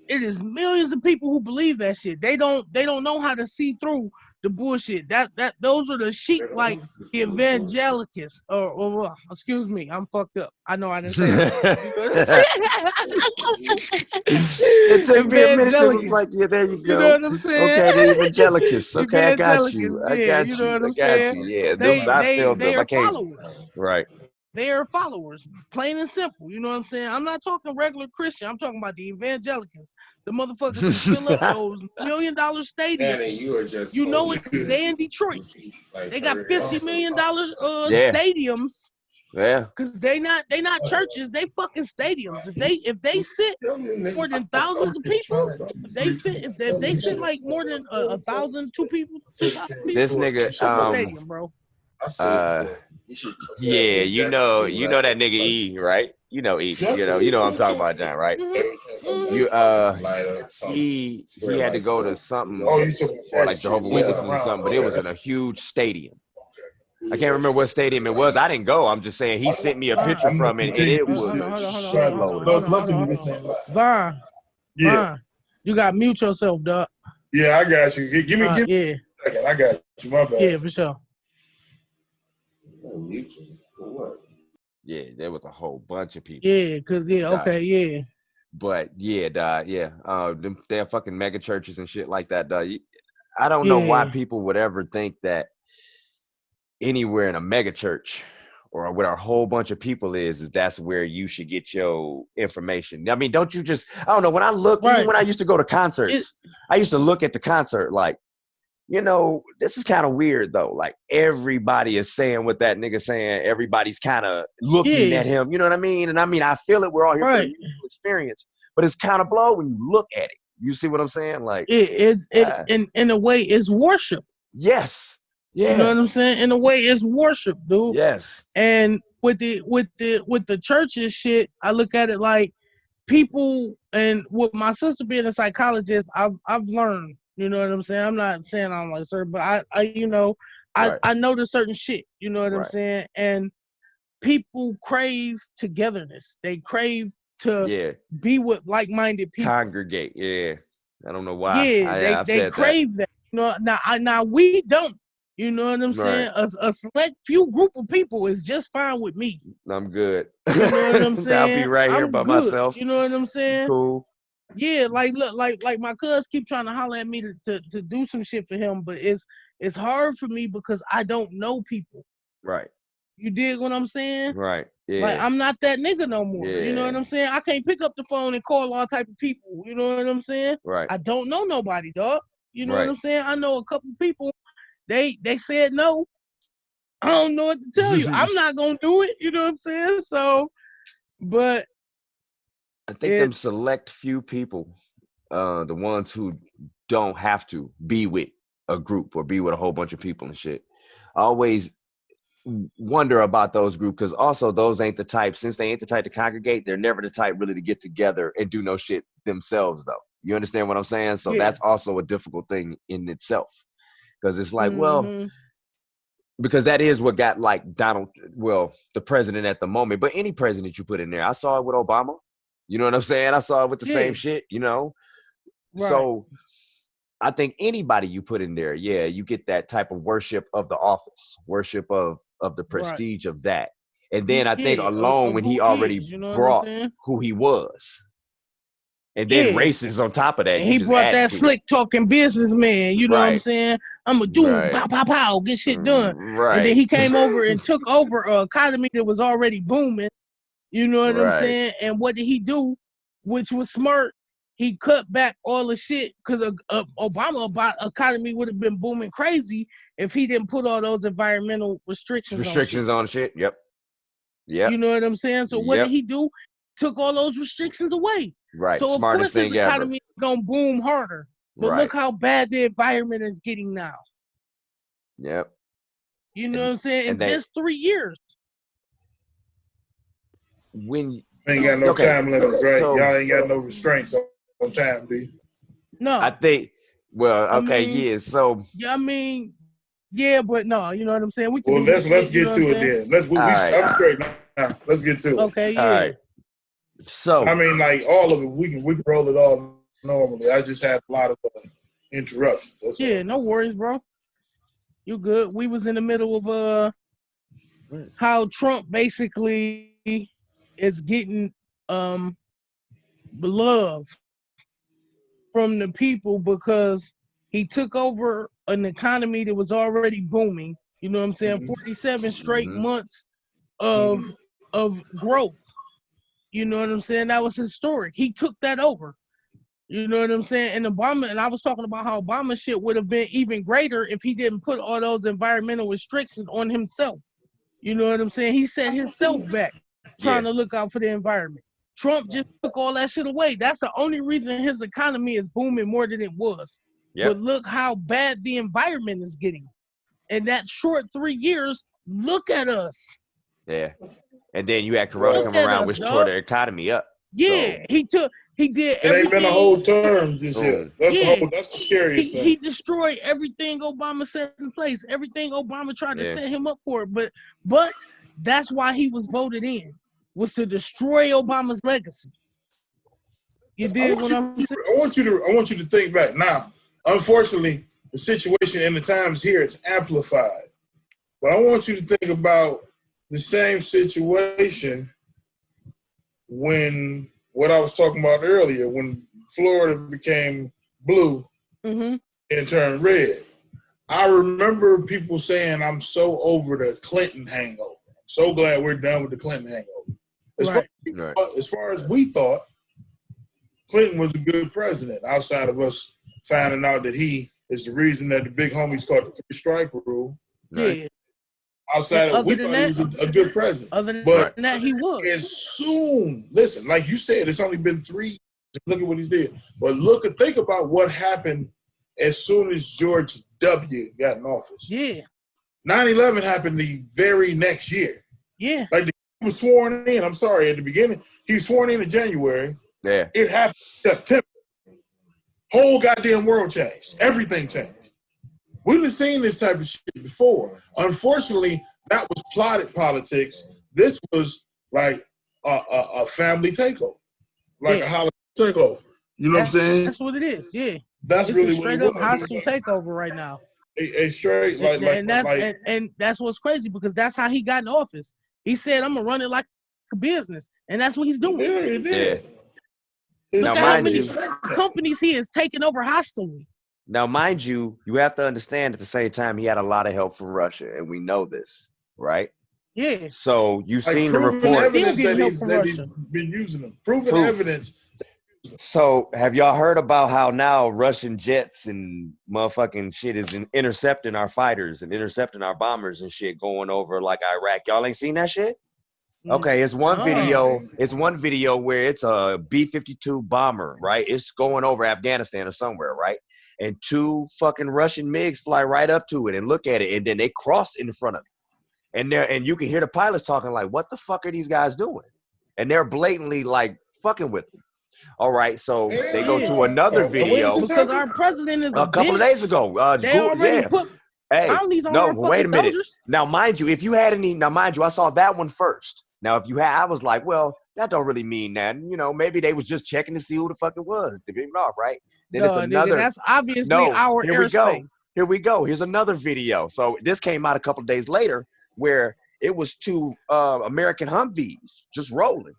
It is millions of people who believe that shit. They don't know how to see through the bullshit. Those are the sheep, like the evangelicals. Or excuse me, I'm fucked up. I know I didn't say that. It took me a minute. It was like, yeah, there you go. You know what I'm saying? Okay, the evangelicals. Okay, I got you. Yeah, you know what I'm saying? Yeah, they are followers. Right. They are followers, plain and simple. You know what I'm saying? I'm not talking regular Christian. I'm talking about the evangelicals. The motherfuckers who fill up those $1 million stadiums. Danny, you are just they in Detroit. They got $50 million stadiums Yeah. Cause they not churches, they fucking stadiums. If they sit more than thousands of people, if they sit like more than 1,000, 2,000 This people, nigga, fucking stadium, bro. uh, yeah, you know that nigga E, right? You know E, you know what I'm talking about, John, right? You he had to go to something for like Jehovah's Witnesses or something, but it was in a huge stadium. I can't remember what stadium it was. I didn't go. I'm just saying he sent me a picture from it, and it was Vaughn, you got to mute yourself, dog. Yeah, I got you. Give me yeah. a second. I got you. My bad. Yeah, for sure. Yeah, there was a whole bunch of people. Yeah, cause okay, yeah. But yeah, they're fucking mega churches and shit like that. I don't know why people would ever think that anywhere in a mega church or where a whole bunch of people is that's where you should get your information. I mean, don't you just, I don't know, when I look, even when I used to go to concerts, I used to look at the concert like, this is kind of weird though. Like everybody is saying what that nigga saying. Everybody's kind of looking at him. You know what I mean? And I mean, I feel it. We're all here for the musical experience, but it's kind of blow when you look at it. You see what I'm saying? Like in a way, it's worship. Yes. Yeah. You know what I'm saying? In a way, it's worship, dude. Yes. And with the churches shit, I look at it like people, and with my sister being a psychologist, I've learned. You know what I'm saying? I'm not saying I'm like sir, but I know there's certain shit. You know what I'm saying? And people crave togetherness. They crave to be with like-minded people. Congregate. Yeah. I don't know why. Yeah, they crave that. You know, now we don't. You know what I'm saying? A select few group of people is just fine with me. I'm good. You know what I'm saying? I'll be right here by myself. You know what I'm saying? Cool. Yeah, like look, like my cuz keep trying to holler at me to do some shit for him, but it's hard for me because I don't know people. Right. You dig what I'm saying? Right. Yeah. Like I'm not that nigga no more. Yeah. You know what I'm saying? I can't pick up the phone and call all type of people. You know what I'm saying? Right. I don't know nobody, dog. You know what I'm saying? I know a couple people. They said no. I don't know what to tell you. I'm not gonna do it. You know what I'm saying? So, but I think them select few people, the ones who don't have to be with a group or be with a whole bunch of people and shit, I always wonder about those groups because also those ain't the type, since they ain't the type to congregate, they're never the type really to get together and do no shit themselves though. You understand what I'm saying? So that's also a difficult thing in itself because it's like, well, because that is what got like the president at the moment, but any president you put in there, I saw it with Obama. You know what I'm saying? I saw it with the same shit, Right. So I think anybody you put in there, you get that type of worship of the office, worship of the prestige of that. And then I think alone when he already brought who he was. And then races on top of that. And he brought that slick talking businessman, you know what I'm saying? I'm gonna do pow, pow, pow, get shit done. Right. And then he came over and took over an economy that was already booming. You know what I'm saying? And what did he do? Which was smart. He cut back all the shit because Obama economy would have been booming crazy if he didn't put all those environmental restrictions on shit. Yep. You know what I'm saying? So what did he do? Took all those restrictions away. Right. So Smartest of course his economy is gonna boom harder. But look how bad the environment is getting now. Yep. You know what I'm saying? In just 3 years. When ain't got no time limits, right? So, y'all ain't got no restraints on time, do you? No. I think. Well, okay, So. Yeah, I mean, but no, you know what I'm saying. Let's get to it then. I'm straight now. Let's get to it. Okay, All right. So. I mean, like all of it, we can roll it all normally. I just had a lot of interruptions. That's all. No worries, bro. You good? We was in the middle of how Trump basically is getting beloved from the people because he took over an economy that was already booming. You know what I'm saying? 47 straight months of growth. You know what I'm saying? That was historic. He took that over. You know what I'm saying? And Obama, and I was talking about how Obama shit would have been even greater if he didn't put all those environmental restrictions on himself. You know what I'm saying? He set himself back trying to look out for the environment. Trump just took all that shit away. That's the only reason his economy is booming more than it was. Yep. But look how bad the environment is getting. In that short 3 years, look at us. Yeah. And then you had Corona come around, which tore the economy up. Yeah, so. he did It ain't been a whole term just Boom. yet. That's the scariest thing. He destroyed everything Obama set in place. Everything Obama tried to set him up for. But that's why he was voted in, was to destroy Obama's legacy. You did what I'm saying? I want you to think back. Now, unfortunately, the situation and the times here is amplified. But I want you to think about the same situation when what I was talking about earlier, when Florida became blue and turned red. I remember people saying, I'm so over the Clinton hangover. I'm so glad we're done with the Clinton hangover. As far as we thought, Clinton was a good president, outside of us finding out that he is the reason that the big homies caught the 3-strike rule. Yeah. Outside of we thought he was a good president. Other than that, he was. As soon, listen, like you said, it's only been 3 years. Look at what he did. But think about what happened as soon as George W. got in office. Yeah. 9/11 happened the very next year. Yeah. Like he was sworn in. I'm sorry, at the beginning, he was sworn in January. Yeah. It happened in September. Whole goddamn world changed. Everything changed. We've been seeing this type of shit before. Unfortunately, that was plotted politics. This was like a family takeover, like a holiday takeover. You know what I'm saying? That's what it is. Yeah. That's it's really a straight up hostile takeover right now. A straight and that's what's crazy, because that's how he got in office. He said, "I'm gonna run it like a business," and that's what he's doing. Yeah. Now, how many companies he is taking over hostilely. Now, mind you, you have to understand at the same time he had a lot of help from Russia, and we know this, right? Yeah. So you've seen the report. Evidence that he's been using them. Proven evidence. So have y'all heard about how now Russian jets and motherfucking shit is intercepting our fighters and intercepting our bombers and shit going over like Iraq? Y'all ain't seen that shit? Okay, it's one video. It's one video where it's a B-52 bomber, right? It's going over Afghanistan or somewhere, right? And 2 fucking Russian MiGs fly right up to it and look at it, and then they cross in front of it. And you can hear the pilots talking like, "What the fuck are these guys doing?" And they're blatantly like fucking with them. All right, so they go to another video because our president is a couple of days ago. They already put bounties on our wait a minute. soldiers. Now, mind you, if you had any, I saw that one first. Now, if you had, I was like, well, that don't really mean that. You know, maybe they was just checking to see who the fuck it was. They didn't off, right? Then it's another. Nigga, that's obviously our here airspace. Here we go. Here's another video. So this came out a couple of days later where it was 2 American Humvees just rolling.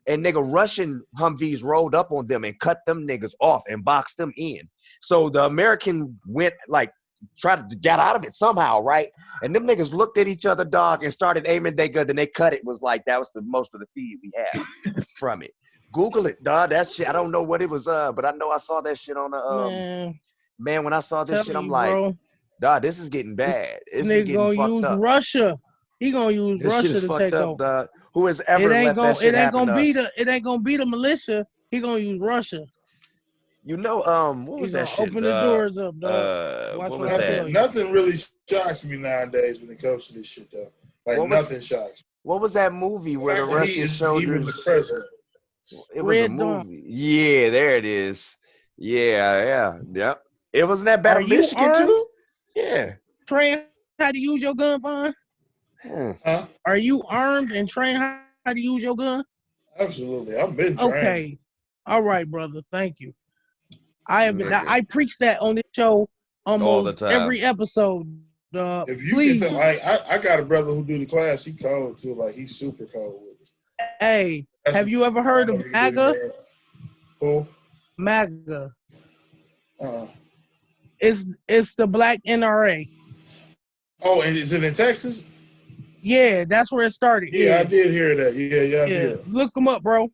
And nigga, Russian Humvees rolled up on them and cut them niggas off and boxed them in. So the American went like, tried to get out of it somehow, right? And them niggas looked at each other, dog, and started aiming their gun. Then they cut it. Was like, that was the most of the feed we had from it. Google it, dog. That shit, I don't know what it was, but I know I saw that shit on the man. When I saw this shit, I'm like, bro, dog, this is getting bad. This is getting gonna fucked use up. Russia. He gonna use This Russia shit is to fucked take up, over. dog. Who has ever let that shit happen to us? It ain't gonna be the militia. He gonna use Russia. You know, what was that shit? Open the doors up, dog. What was that? Nothing really shocks me nowadays when it comes to this shit, though. Like, nothing shocks me. What was that movie where the Russian soldiers? Even the president. It was a movie. Yeah, there it is. Yeah. It wasn't that bad. Michigan too. Yeah. Train how to use your gun, Vaughn? Huh? Are you armed and trained how to use your gun? Absolutely, I've been trained. Okay. All right, brother. Thank you. I preach that on this show almost all the time. Every episode. If you can tell, I got a brother who do the class. He cold too. Like, he's super cold with it. Hey, have you ever heard of MAGA? Who? MAGA. It's the black NRA. Oh, and is it in Texas? Yeah, that's where it started. Yeah, I did hear that. Yeah, I did. Look them up, bro.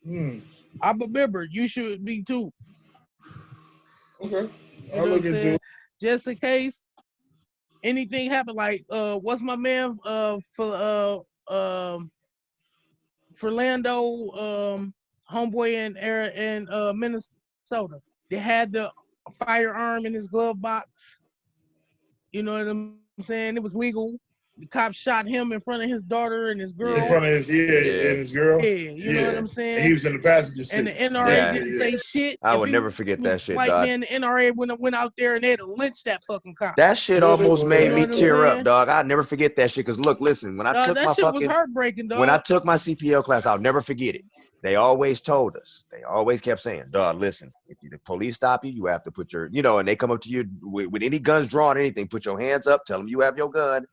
I'm a member. You should be too. Okay. I'll look into it. Just in case. anything happen, like what's my man for Fernando homeboy in Minnesota. They had the firearm in his glove box. You know what I'm saying? It was legal. The cops shot him in front of his daughter and his girl. In front of his and his girl. Yeah, you know what I'm saying? And he was in the passenger seat. And the NRA didn't say shit. I would never forget that shit, white dog. man, the NRA went out there and they'd have lynched that fucking cop. That shit almost made me tear up, saying? dog. I'll never forget that shit. Cause look, listen, when I took that my shit was fucking heartbreaking, dog. when I took my CPL class, I'll never forget it. They always told us, they always kept saying, dog, listen, if the police stop you, you have to put your, and they come up to you with any guns drawn, anything, put your hands up, tell them you have your gun,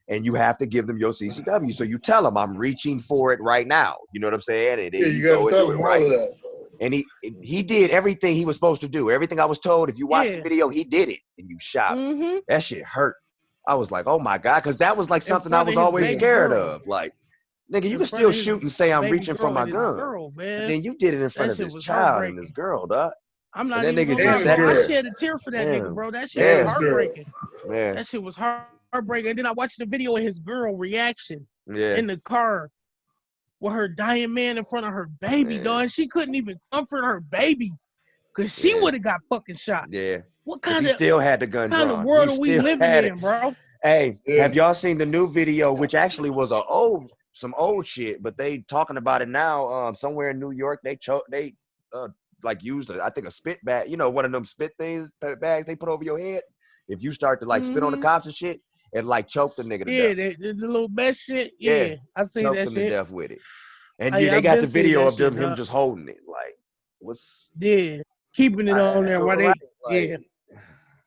and you have to give them your CCW. So you tell them, I'm reaching for it right now. You know what I'm saying? And you got to tell them all of that. And he did everything he was supposed to do. Everything I was told, if you watch the video, he did it, and you shot him. That shit hurt. I was like, oh my God, because that was like something I was always scared of. Like, nigga, you can still shoot and say I'm reaching for my gun. And then you did it in front of this child and this girl, dog. I'm not even gonna lie, I shed a tear for that nigga, bro. That shit was heartbreaking. Man. That shit was heartbreaking. And then I watched the video of his girl reaction in the car with her dying man in front of her baby, dog. She couldn't even comfort her baby because she would have got fucking shot. Yeah. What kind of still had the gun kind drawn. of world are we living in, bro? Hey, have y'all seen the new video, which actually was some old shit, but they talking about it now. Somewhere in New York, they like used I think a spit bag, one of them spit bags they put over your head. If you start to like spit on the cops and shit, it like choked the nigga to death. The little best shit. Yeah, I seen that shit. Choked him to death with it. And they got the video of him just holding it. Like, what's keeping it on there while they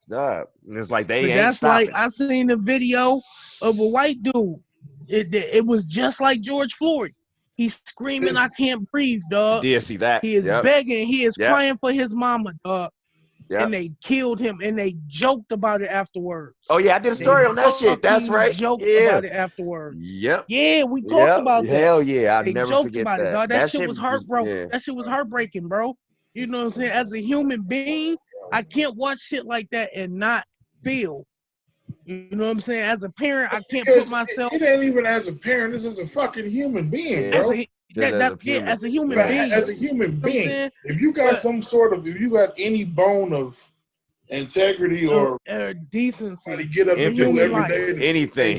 and it's like they ain't that's stopping. like I seen a video of a white dude. It was just like George Floyd. He's screaming, I can't breathe, dog. Did see that? He is begging. He is crying for his mama, dog. And they killed him, and they joked about it afterwards. Oh yeah, I did a story on that shit. That's right. Joked about it afterwards. Yep. Yeah, we talked about that. Hell yeah, I'll they never joked forget about that. It, dog. That shit was heartbroken. That shit was heartbreaking, bro. You know what I'm saying? As a human being, I can't watch shit like that and not feel. You know what I'm saying? As a parent, I can't put myself. It ain't even as a parent. This is a fucking human being, bro. As a human being. As a human being, if you got if you got any bone of integrity or decency, to get up and do every day, anything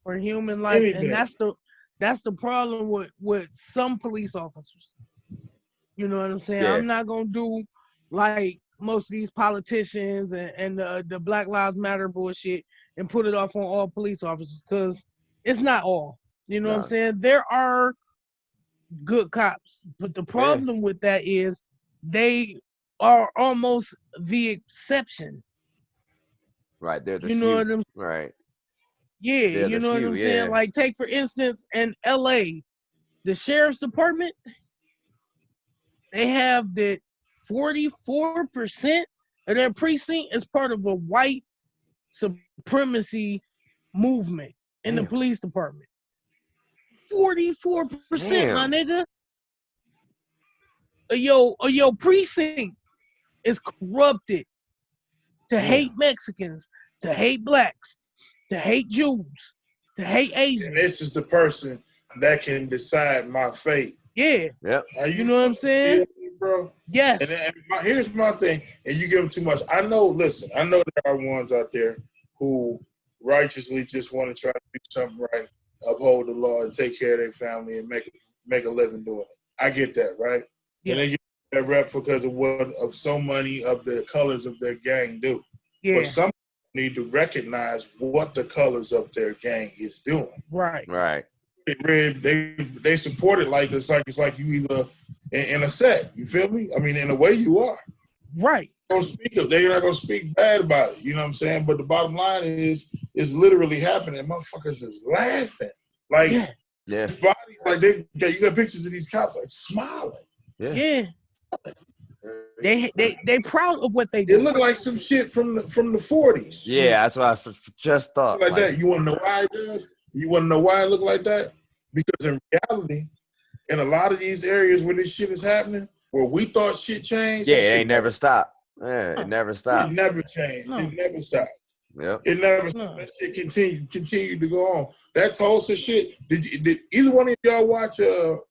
for human life, and that's the problem with some police officers. You know what I'm saying? I'm not gonna do like most of these politicians and the Black Lives Matter bullshit and put it off on all police officers, because it's not all. You know what I'm saying? There are good cops, but the problem with that is they are almost the exception. Right, they're the few. What I'm right. Yeah, you know what I'm saying? Like, take for instance in LA, the sheriff's department, they have that 44% of their precinct is part of a white supremacy movement in the police department. 44%, my nigga. Your precinct is corrupted to hate Mexicans, to hate blacks, to hate Jews, to hate Asians. And this is the person that can decide my fate. Yeah. Yep. You know what I'm saying? Bro. Yes. And here's my thing, and you give them too much. I know there are ones out there who righteously just want to try to do something right, uphold the law, and take care of their family and make a living doing it. I get that, right? Yeah. And they get that rep because of so many of the colors of their gang do. Yeah. But some need to recognize what the colors of their gang is doing. Right. Right. They support it like it's like you either in a set. You feel me? I mean, in a way, you are. Right. They're not gonna speak bad about it. You know what I'm saying? But the bottom line is, it's literally happening. Motherfuckers is laughing. Like, bodies, like you got pictures of these cops like smiling. Yeah. They proud of what they do. It look like some shit from the 40s. Yeah, that's what I just thought. Like that. You want to know why it does? You want to know why it look like that? Because in reality, in a lot of these areas where this shit is happening, where we thought shit changed. Yeah, it ain't never stopped. Yeah, it never stopped. It never changed. No. It never stopped. Yep. It never that shit continued to go on. That Tulsa shit. Did either one of y'all watch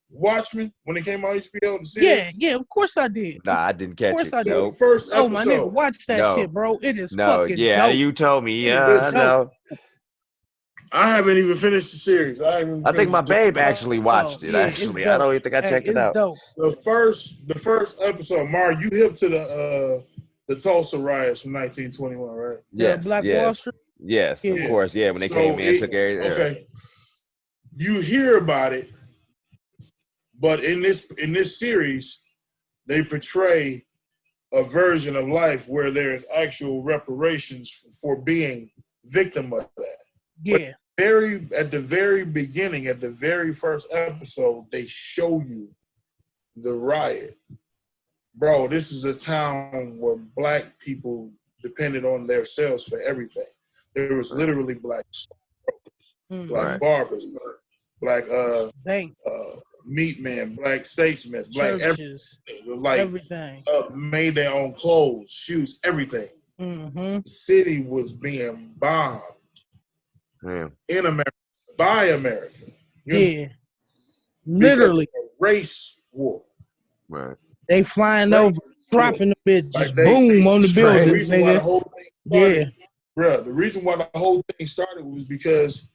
Watchmen when it came on HBO? The series? Yeah, of course I did. Nah, I didn't catch it. So Nope. the first episode. Oh my nigga, watch that shit, bro. It is fucking yeah, dope. you told me. It Yeah, is I know. I haven't even finished the series. I think my babe actually watched it. Yeah, Actually, I don't even think I checked it out. Dope. The first episode, Mar, you hip to the Tulsa riots from 1921, right? Yes, Black yes, Wall Street. yes, of Yeah. course. Yeah, when they came in, took everything. Okay, you hear about it, but in this series, they portray a version of life where there is actual reparations for being victim of that. Yeah. At the very beginning, at the very first episode, they show you the riot. Bro, this is a town where black people depended on themselves for everything. There was literally black brokers, black barbers, black meat men, black statesmen, black churches, everything. Made their own clothes, shoes, everything. Mm-hmm. The city was being bombed in America by America. Yeah, literally a race war. Right. They flying over, dropping the bitch, just boom on the buildings, nigga. Bro, the reason why the whole thing started was because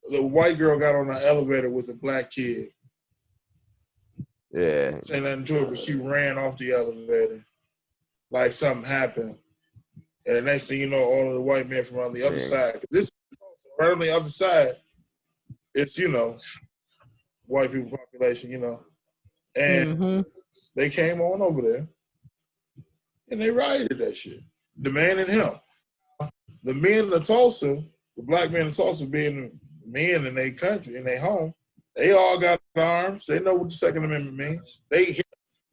the white girl got on the elevator with a black kid. Yeah. Saying nothing to her, but she ran off the elevator like something happened. And the next thing you know, all of the white men from on the other side, because this is right on the other side, it's, white people population, and they came on over there and they rioted that shit. The man and him. The men in Tulsa, the black men in Tulsa being men in their country, in their home, they all got arms. They know what the Second Amendment means. They hit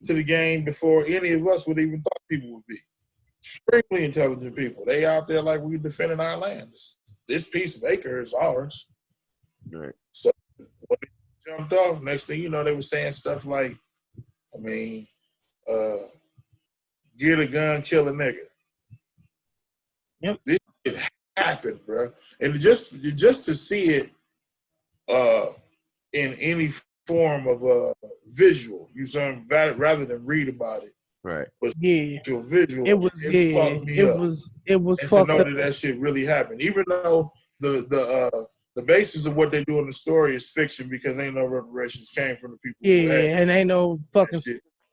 to the game before any of us would even thought people would be. Extremely intelligent people. They out there like we defending our lands. This piece of acre is ours. Right. So when they jumped off, next thing you know, they were saying stuff like, get a gun, kill a nigga. Yep. This shit happened, bro. And just to see it in any form of visual, rather than read about it. Right. Was visual. It was fucked me up. It was and fucked to know up. that shit really happened, even though the basis of what they do in the story is fiction because ain't no reparations came from the people. Yeah, and ain't no fucking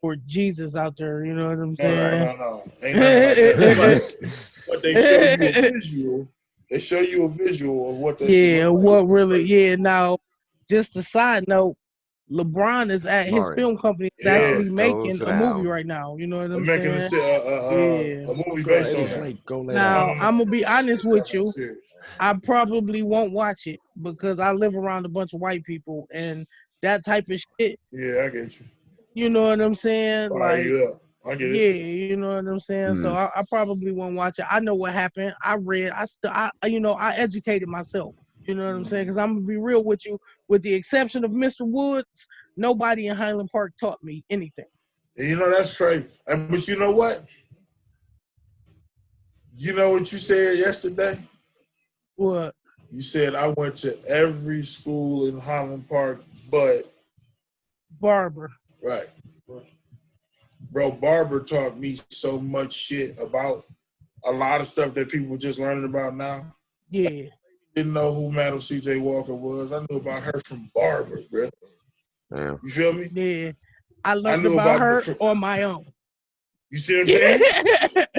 for Jesus out there. You know what I'm saying? No. Ain't nothing like that. But they show you a visual. They show you a visual of what that shit looks like. What really? Yeah. Now, just a side note. LeBron is at his film company is actually making a movie right now. You know what I'm saying? A movie based on that. Now, I'm gonna be honest with you. I probably won't watch it because I live around a bunch of white people and that type of shit. Yeah, I get you. You know what I'm saying? I get it. Yeah, you know what I'm saying. So I probably won't watch it. I know what happened. I read. I educated myself. You know what I'm saying? Because I'm gonna be real with you. With the exception of Mr. Woods, nobody in Highland Park taught me anything. That's crazy. But you know what? You know what you said yesterday? What? You said I went to every school in Highland Park but Barber. Right. Bro, Barber taught me so much shit about a lot of stuff that people are just learning about now. Yeah. Didn't know who Madam C.J. Walker was. I knew about her from Barber, bro. Yeah. You feel me? Yeah. I learned about her on my own. You see what I'm saying?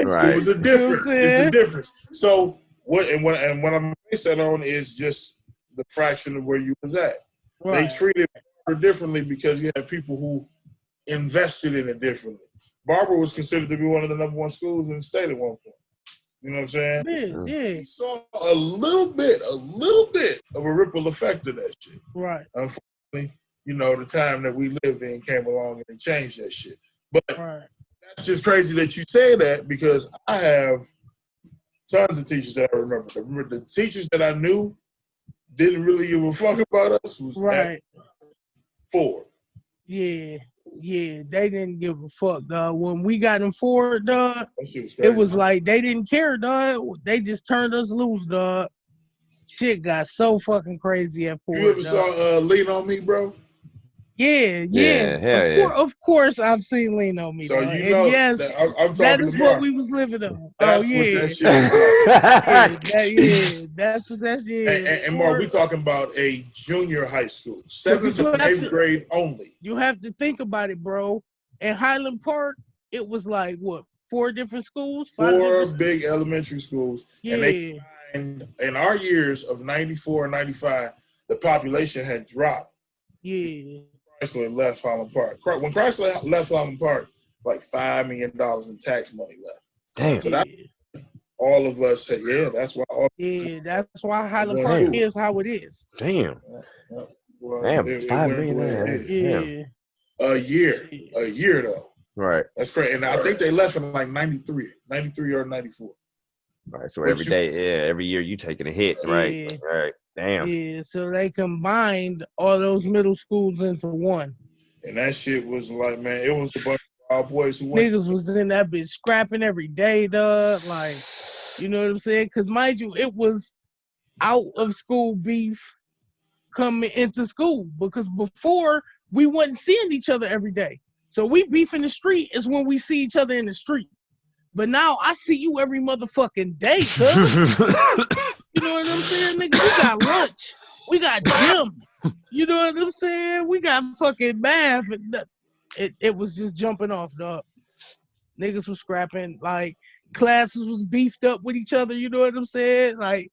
Right. It was a difference. It's a difference. So what I'm based that on is just the fraction of where you was at. Right. They treated Barber differently because you had people who invested in it differently. Barber was considered to be one of the #1 schools in the state at one point. You know what I'm saying? Yeah. We saw a little bit of a ripple effect of that shit. Right. Unfortunately, the time that we lived in came along and it changed that shit. But that's just crazy that you say that because I have tons of teachers that I remember. The teachers that I knew didn't really give a fuck about us was at Ford. Yeah. Yeah, they didn't give a fuck, dog. When we got them forward, dog, That shit was it crazy. was like they didn't care, dog. They just turned us loose, dog. Shit got so fucking crazy at You Ford, ever dog. saw Lean on Me, bro? Yeah, Yeah, hell yeah. Of course, I've seen Lean on Me, So dog. you And know yes, that I'm that talking is to what Mark. we was living on. Oh That's what yeah, that shit was like. that's what that shit. And Mark, we talking about a junior high school, Because 7th and 8th grade only. you have to think about it, bro. In Highland Park, it was like what 4 different schools, 5 4 different schools? big elementary schools. Yeah, And they in our years of 94 and 95, the population had dropped. yeah. Chrysler left Highland Park. When Chrysler left Highland Park, like $5 million in tax money left. Damn. So that all of us said, yeah, that's why all That's why Highland Park school. is how it is. Damn. Well, Damn, it 5 went million. the way it That's- is. Damn. A year though. Right. That's crazy. And I think they left in like 93 or 94. Right. So every day, every year you taking a hit, right? Yeah. Right. Damn. Yeah, so they combined all those middle schools into one. And that shit was like, man, it was a bunch of wild boys who went. Niggas was in that bitch scrapping every day, dog. Like, you know what I'm saying? Because mind you, it was out of school beef coming into school. Because before, we wasn't seeing each other every day. So we beef in the street is when we see each other in the street. But now I see you every motherfucking day, cuz. You know what I'm saying? Nigga, we got lunch. We got gym. You know what I'm saying? We got fucking math. It was just jumping off, dog. Niggas was scrapping. Like, classes was beefed up with each other. You know what I'm saying? Like,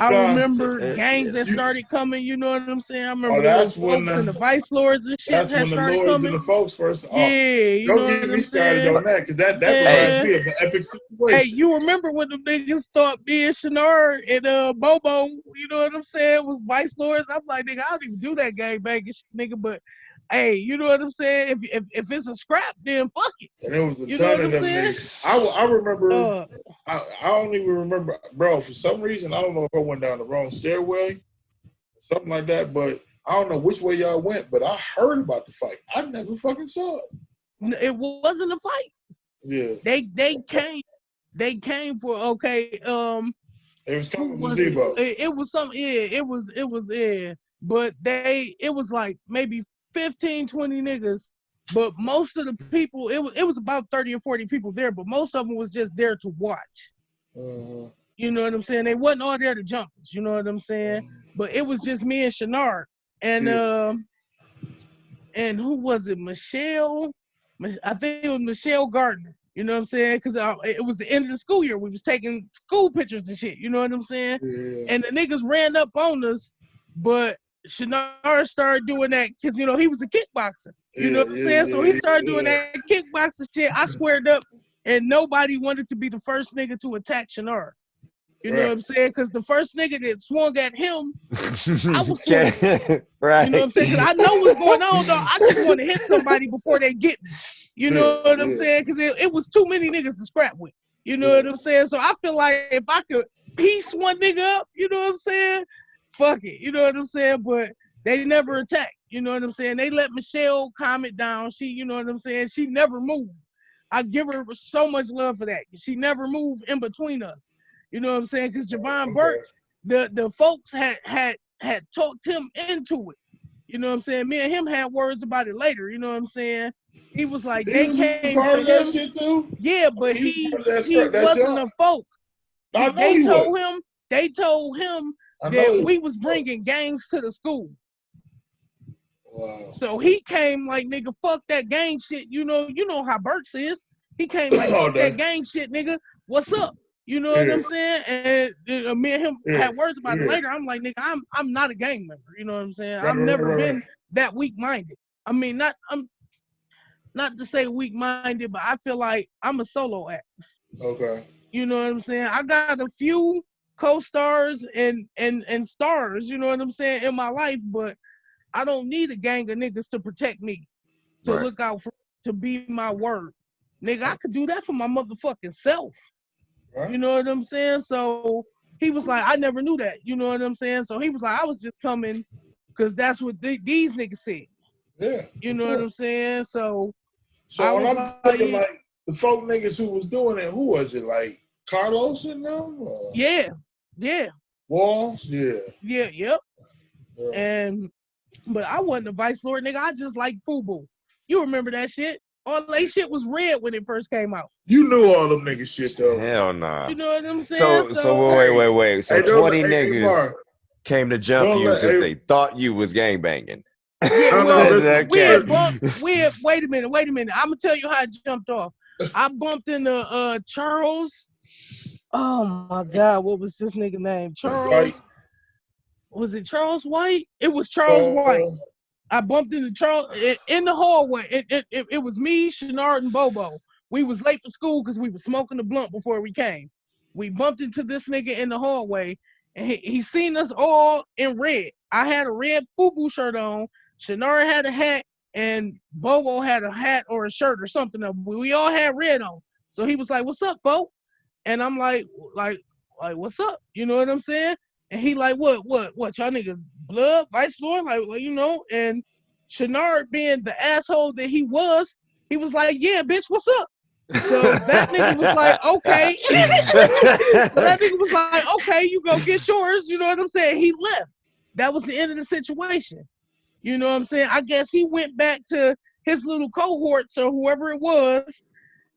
I remember gangs that started coming. You know what I'm saying? I remember that's the when folks and the vice lords and shit that's had when the started lords coming. and the folks first. Yeah, you know don't what get me I'm started saying? on that because that reminds me of an epic situation. Hey, you remember when the niggas thought me and Shanard and Bobo, you know what I'm saying, was vice lords? I'm like, nigga, I don't even do that gangbanging shit, nigga. But hey, you know what I'm saying? If it's a scrap, then fuck it. And there was a You ton know of what I'm them saying? niggas. I remember. I don't even remember, bro. For some reason, I don't know if I went down the wrong stairway, something like that. But I don't know which way y'all went. But I heard about the fight. I never fucking saw it. It wasn't a fight. Yeah. They came for okay. It was coming for was Zebo. it was something. Yeah, it was yeah. But it was like maybe 15, 20 niggas. But most of the people, it was about 30 or 40 people there, but most of them was just there to watch. You know what I'm saying? They wasn't all there to jump us, you know what I'm saying? But it was just me and Shanard. And and who was it? Michelle? I think it was Michelle Gardner. You know what I'm saying? Because it was the end of the school year. We was taking school pictures and shit. You know what I'm saying? Yeah. And the niggas ran up on us, but Shanard started doing that because, you know, he was a kickboxer. You know what I'm saying? So he started doing that kickboxer shit. I squared up, and nobody wanted to be the first nigga to attack Shanard. You know what I'm saying? Because the first nigga that swung at him, I was swinging. Right. You know what I'm saying? Because I know what's going on, though. I just want to hit somebody before they get me. You know what I'm saying? Because it was too many niggas to scrap with. You know what I'm saying? So I feel like if I could piece one nigga up, you know what I'm saying? Fuck it. You know what I'm saying? But they never attacked. You know what I'm saying? They let Michelle calm it down. She, you know what I'm saying? She never moved. I give her so much love for that. She never moved in between us. You know what I'm saying? Because Javon Burks, the folks had talked him into it. You know what I'm saying? Me and him had words about it later. You know what I'm saying? He was like, they came part for of that him. shit too? Yeah, but he wasn't a folk. They told him that we was bringing gangs to the school. Wow. So he came like, nigga, fuck that gang shit. You know how Burks is. He came like, fuck that gang shit, nigga. What's up? You know what I'm saying? And me and him had words about it later. I'm like, nigga, I'm not a gang member. You know what I'm saying? I've never been that weak-minded. I mean, I'm not to say weak-minded, but I feel like I'm a solo act. Okay. You know what I'm saying? I got a few co-stars and stars, you know what I'm saying, in my life, but I don't need a gang of niggas to protect me, to look out for, to be my word. Nigga, I could do that for my motherfucking self. Right. You know what I'm saying? So he was like, I never knew that. You know what I'm saying? So he was like, I was just coming because that's what these niggas said. Yeah. You know what I'm saying? So I So, and was I'm thinking like the folk niggas who was doing it, who was it? Like Carlos and them? yeah. Walls? Yeah. Yep. Yeah. But I wasn't a vice lord, nigga. I just like FUBU. You remember that shit? All that shit was red when it first came out. You knew all them niggas shit though. Hell nah. You know what I'm saying? So wait. So Hey, 20 hey, niggas Mark, came to jump don't you let- because hey, they thought you was gangbanging. Yeah, No, well, listen, we had listen. bumped. Wait a minute. I'm gonna tell you how it jumped off. I bumped into Charles. Oh my God, what was this nigga name? Charles. White. Was it Charles White? It was Charles White. I bumped into Charles in the hallway. It was me, Shenard, and Bobo. We was late for school because we was smoking the blunt before we came. We bumped into this nigga in the hallway, and he seen us all in red. I had a red FUBU shirt on. Shenard had a hat, and Bobo had a hat or a shirt or something. We all had red on. So he was like, "What's up, folks?" And I'm like, what's up? You know what I'm saying? And he like, what, y'all niggas blood, vice lord? Like, you know, and Shenard being the asshole that he was like, yeah, bitch, what's up? So that nigga was like, okay. So that nigga was like, okay, you go get yours. You know what I'm saying? He left. That was the end of the situation. You know what I'm saying? I guess he went back to his little cohorts or whoever it was.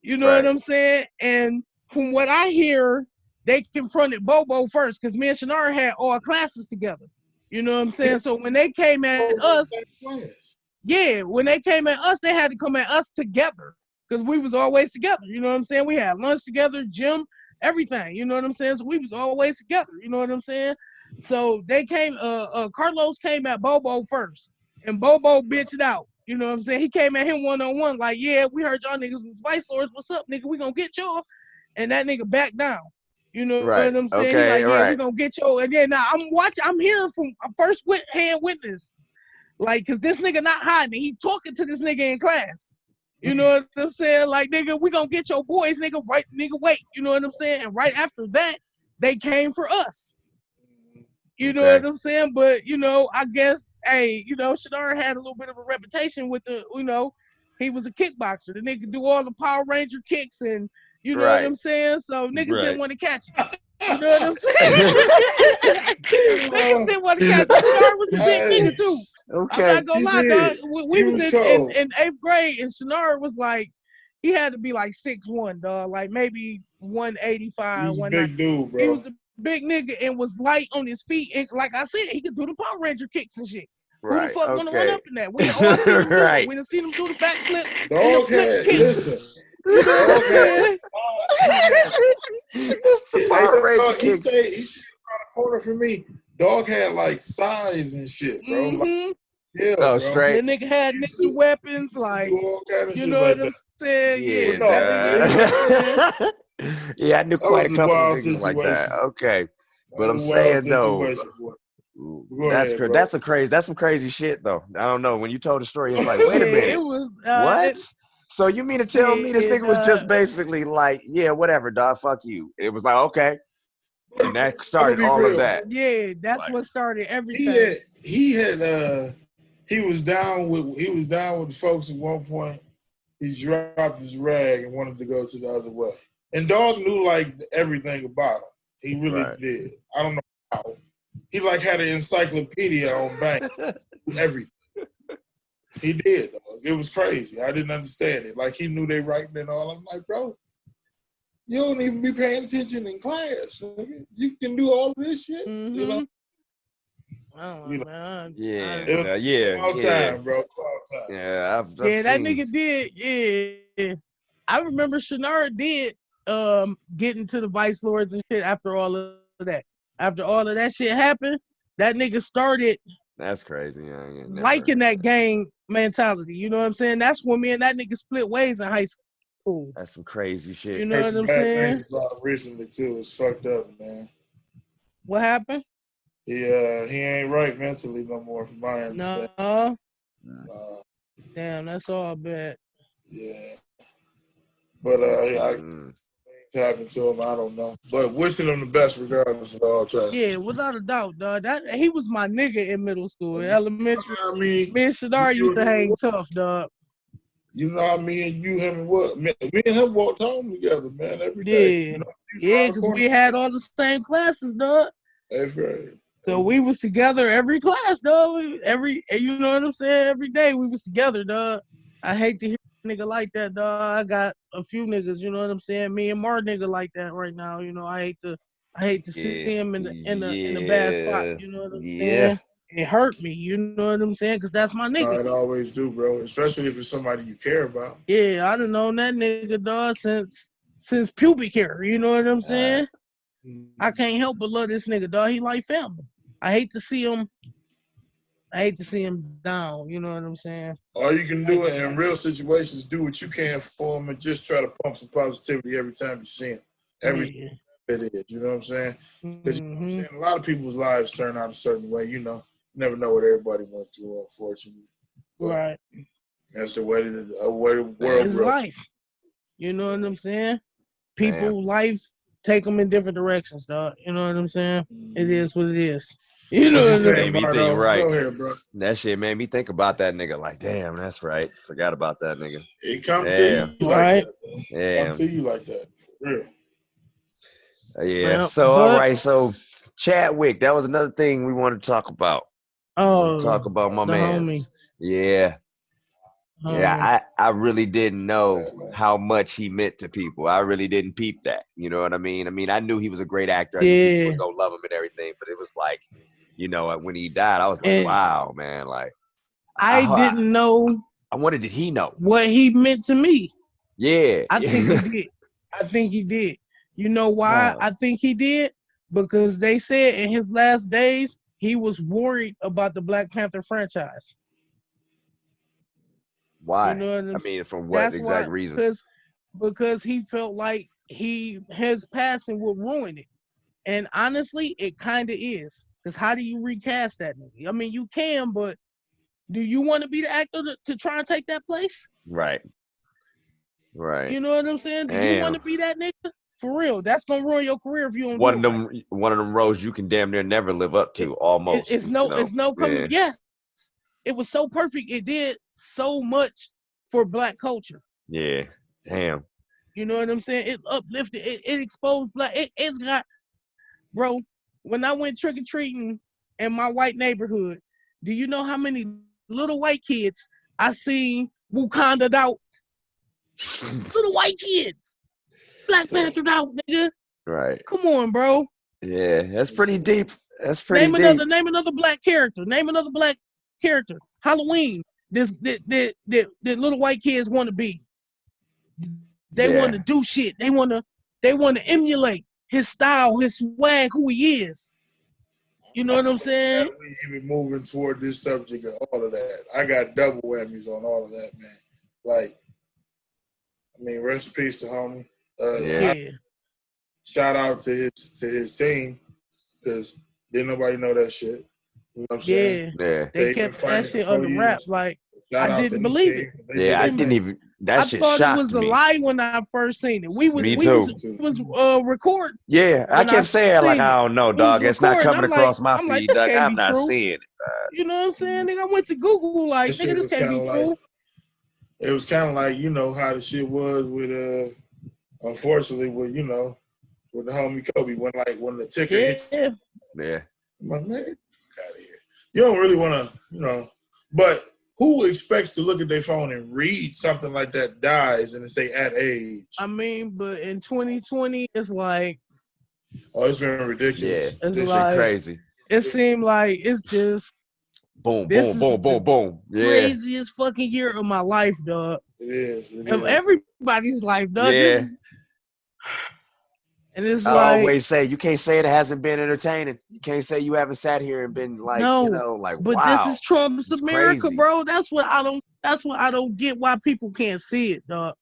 You know what I'm saying? And from what I hear, they confronted Bobo first because me and Shenard had all classes together. You know what I'm saying? So when they came at us, when they came at us, they had to come at us together because we was always together. You know what I'm saying? We had lunch together, gym, everything. You know what I'm saying? So we was always together. You know what I'm saying? So they came. Carlos came at Bobo first, and Bobo bitched out. You know what I'm saying? He came at him one-on-one, like, yeah, we heard y'all niggas was vice lords. What's up, nigga? We gonna get y'all. And that nigga backed down. You know what I'm saying? He like, yeah, we gonna get y'all. And then now I'm hearing from a first-hand witness, like, cause this nigga not hiding. He talking to this nigga in class. You know what I'm saying? Like, nigga, we gonna get your boys, nigga, right, nigga, wait. You know what I'm saying? And right after that, they came for us. You know what I'm saying? But, you know, I guess, hey, you know, Shenard had a little bit of a reputation with the, you know, he was a kickboxer. The nigga do all the Power Ranger kicks and, you know what I'm saying? So niggas didn't want to catch him. You know what I'm saying? Niggas didn't want to catch him. Shenard was a big nigga too. I'm not gonna lie, dog. We was in 8th grade and Shenard was like, he had to be like 6'1", dog, like maybe 185, 190. Big dude, bro. He was a big nigga and was light on his feet. And like I said, he could do the Power Ranger kicks and shit. Who the fuck gonna run up in that? We all seen him do it. We done seen him do the backflip and the flip kick. Listen. You know what I'm saying? The Power Ranger He stayed around the corner from me. Dog had like size and shit, bro. Like, yeah, bro. Straight. The nigga had ninja weapons, like, you know what I'm saying? Yeah, I knew quite a couple of niggas like that. Okay. But I'm saying though, that's some crazy shit though. I don't know. When you told the story, it's like, wait a minute. It was what? So you mean to tell me this nigga was just basically like, yeah, whatever, dog, fuck you. It was like, okay. And that started all of that. Yeah, that's what started everything. He was down with the folks at one point. He dropped his rag and wanted to go to the other way. And Dog knew like everything about him. He really did. I don't know how. He like had an encyclopedia on bank, everything. He did, dog. It was crazy. I didn't understand it. Like he knew they writing and all. I'm like, bro, you don't even be paying attention in class. You can do all this shit, you know. Oh, you know. Man. All time, bro. All time. Yeah, I've that nigga did. Yeah, I remember Shenard did get into the vice lords and shit after all of that. After all of that shit happened, that nigga started. That's crazy. Liking that gang mentality. You know what I'm saying? That's when me and that nigga split ways in high school. That's some crazy shit. You know what I'm saying? Recently too, it's fucked up, man. What happened? He ain't right mentally no more, from my understanding. No. Damn, that's all bad. Yeah. But happened to him. I don't know, but wishing him the best regardless at all times. Yeah, without a doubt, dog. He was my nigga in middle school, in elementary. I mean, Me and Shadar used to hang tough, dog. You know what I mean? You, him, and what? Me and him walked home together, man, every day. Yeah, You know, yeah, because we had all the same classes, dog. 8th grade. So we was together every class, dog. You know what I'm saying? Every day we was together, dog. I hate to hear a nigga like that, dog. I got a few niggas, you know what I'm saying? Me and Mar nigga like that right now. You know, I hate to see him in the bad spot. You know what I'm saying? It hurt me. You know what I'm saying? Because that's my nigga. No, it always do, bro. Especially if it's somebody you care about. Yeah, I done known that nigga, dog, since pubic hair. You know what I'm saying? I can't help but love this nigga, dog. He like family. I hate to see him down. You know what I'm saying? All you can do in real situations, do what you can for him and just try to pump some positivity every time you see him. Every time it is. You know what I'm saying? Because you know what I'm saying? A lot of people's lives turn out a certain way. You know, you never know what everybody went through, unfortunately. But right. That's the way the world is life. You know what I'm saying? People, life, take them in different directions, dog. You know what I'm saying? It is what it is. You know what I'm saying? Made me think, right. Go ahead, bro. That shit made me think about that nigga. Like, damn, that's right. Forgot about that nigga. It come to you like that. Yeah. Come to you like that. For real. Yeah. So, all right. So, Chadwick, that was another thing we wanted to talk about. Talk about my man. Homie. Yeah. Yeah, I really didn't know how much he meant to people. I really didn't peep that. You know what I mean? I mean, I knew he was a great actor. I knew people was gonna love him and everything, but it was like, you know, when he died, I was like, wow, man. Like, I didn't know. I wondered, did he know what he meant to me? Yeah, I think he did. I think he did. You know why I think he did? Because they said in his last days he was worried about the Black Panther franchise. Why? You know I mean, for what exact reason? Because he felt like his passing would ruin it. And honestly, it kind of is. Because how do you recast that nigga? I mean, you can, but do you want to be the actor to try and take that place? Right. Right. You know what I'm saying? Do you want to be that nigga? For real. That's going to ruin your career if you don't one of them roles you can damn near never live up to, almost. It's no coming. Yes. It was so perfect. It did so much for Black culture. Yeah. Damn. You know what I'm saying? It uplifted. It exposed Black. It's got, bro, when I went trick-or-treating in my white neighborhood, do you know how many little white kids I seen Wakanda'd out? Little white kids. Black Panther'd out, nigga. Right. Come on, bro. Yeah, that's pretty deep. That's pretty deep. Name another Black character. Name another Black character. Halloween. That little white kids want to be. They want to do shit. They want to emulate his style, his swag, who he is. You know what I'm saying? We even moving toward this subject of all of that. I got double whammies on all of that, man. Like, I mean, rest in peace to homie. Shout out to his team, because didn't nobody know that shit. You know what I'm saying? Yeah. They kept that shit on the rap. Like, I didn't believe it. Yeah, I didn't even. That shit shocked me. I thought it was a lie when I first seen it. We was recording. Yeah, I kept saying like, I don't know, dog. It's not coming across my feed, dog. I'm not seeing it. You know what I'm saying? Nigga, I went to Google like, nigga, this can't be true. It was kind of like, you know how the shit was with unfortunately with with the homie Kobe when the ticker hit. Yeah. I'm like, man, get out of here. You don't really want to, but who expects to look at their phone and read something like that dies and say at age? I mean, but in 2020, it's like, oh, it's been ridiculous. Yeah, it's like crazy. It seemed like it's just boom, boom, boom, boom, boom. Yeah. Craziest fucking year of my life, dog. It is. Of everybody's life, dog. Yeah. And it's I always say you can't say it hasn't been entertaining. You can't say you haven't sat here and been like, but wow. This is Trump's America, crazy. bro. That's what I don't get why people can't see it, dog.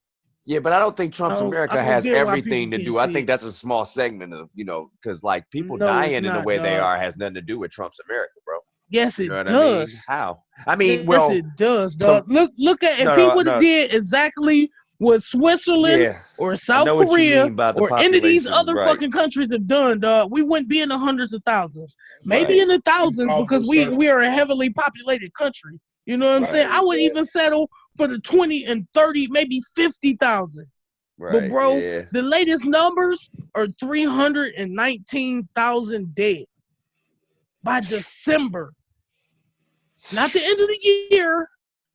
Yeah, but I don't think Trump's America has everything to do. I think that's a small segment of, because like people dying in the way they are has nothing to do with Trump's America, bro. Yes, it does. I mean? How? I mean, yes, it does, dog. Look at if he would have did exactly what Switzerland Yeah, or I South know what you Korea mean by the or any of these population, other right? fucking countries have done, dog, we wouldn't be in the hundreds of thousands. Maybe Right, in the thousands Powerful because we circle. are a heavily populated country. You know what I'm saying? right, I would even settle for the 20 and 30, maybe 50,000. But right. bro, Yeah, the latest numbers are 319,000 dead by December. Not the end of the year,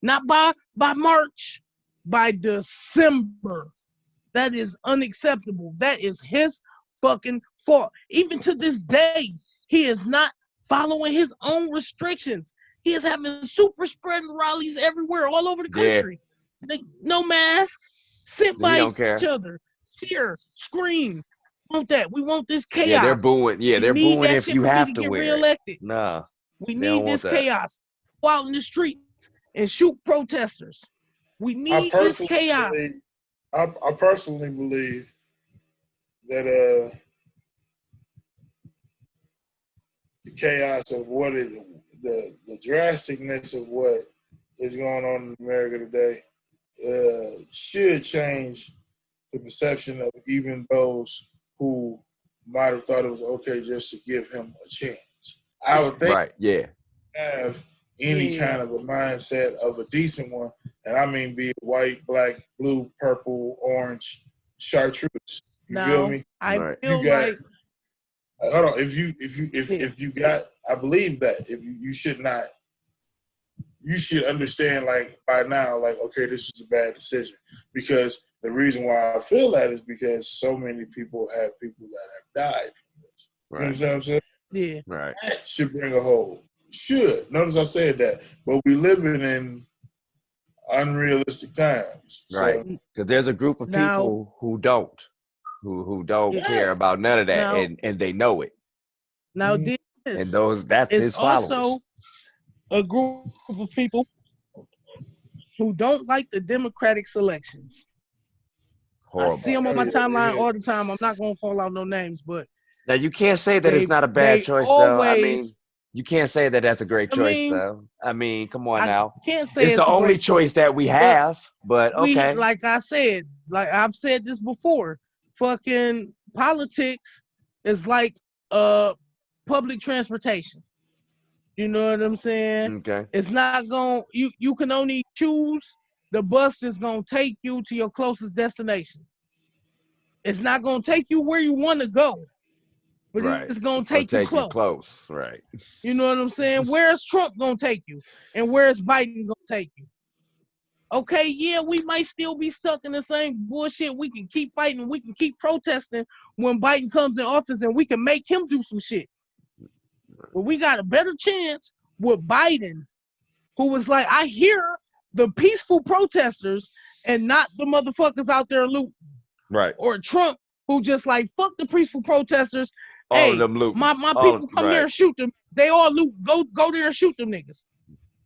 not by March, by December. That is unacceptable. That is his fucking fault. Even to this day, he is not following his own restrictions. He is having super spread rallies everywhere, all over the yeah. country. No mask, sit He by don't each care. other, cheer, scream. We want that. We want this Yeah, they're chaos. booing. Yeah, We they're need booing that if shit you for me have to to get wear it. reelected. Nah, We they don't need want this that. chaos. Go out in the streets and shoot protesters. We I need this personally chaos. believe, I personally believe that the chaos of what is the drasticness of what is going on in America today should change the perception of even those who might have thought it was okay just to give him a chance. I would think Right. Yeah. have any kind of a mindset of a decent one, and I mean be it white, black, blue, purple, orange, chartreuse. You feel me? I Right. feel You got like hold on. If you got, I believe that if you should not, you should understand like by now, like okay, this was a bad decision because the reason why I feel that is because so many people have people that have died from this. You Right. understand what I'm saying? yeah. Right. That should bring a hold. Should notice I said that, but we living in unrealistic times. Right. So Because there's a group of Now, people who don't yeah. care about none of that, Now, and they know it. now Mhm. And this that's is his followers. also a group of people who don't like the democratic selections. Horrible. I see them on Oh, my yeah, timeline yeah. all the time. I'm not gonna call out no names, but Now you can't say that it's not a bad they choice, though. I mean, always. you can't say that that's a great I choice, mean, though. I mean, come on I now. can't say It's it's the a only great choice that we but have, but we, okay. like I said, like I've said this before, fucking politics is like public transportation. You know what I'm saying? Okay. It's not going you can only choose the bus that's gonna take you to your closest destination. It's not gonna take you where you want to go, but Right. it's gonna It's going to take you take you close. close. Right. You know what I'm saying? Where's Trump gonna take you? And where's Biden gonna take you? Okay, yeah, we might still be stuck in the same bullshit. We can keep fighting, we can keep protesting when Biden comes in office and we can make him do some shit. But we got a better chance with Biden, who was like, I hear the peaceful protesters and not the motherfuckers out there looting. Right. Or Trump, who just like, fuck the peaceful protesters. All of Hey, them looting. my people come there Right. and shoot them. They all loot. Go there and shoot them niggas.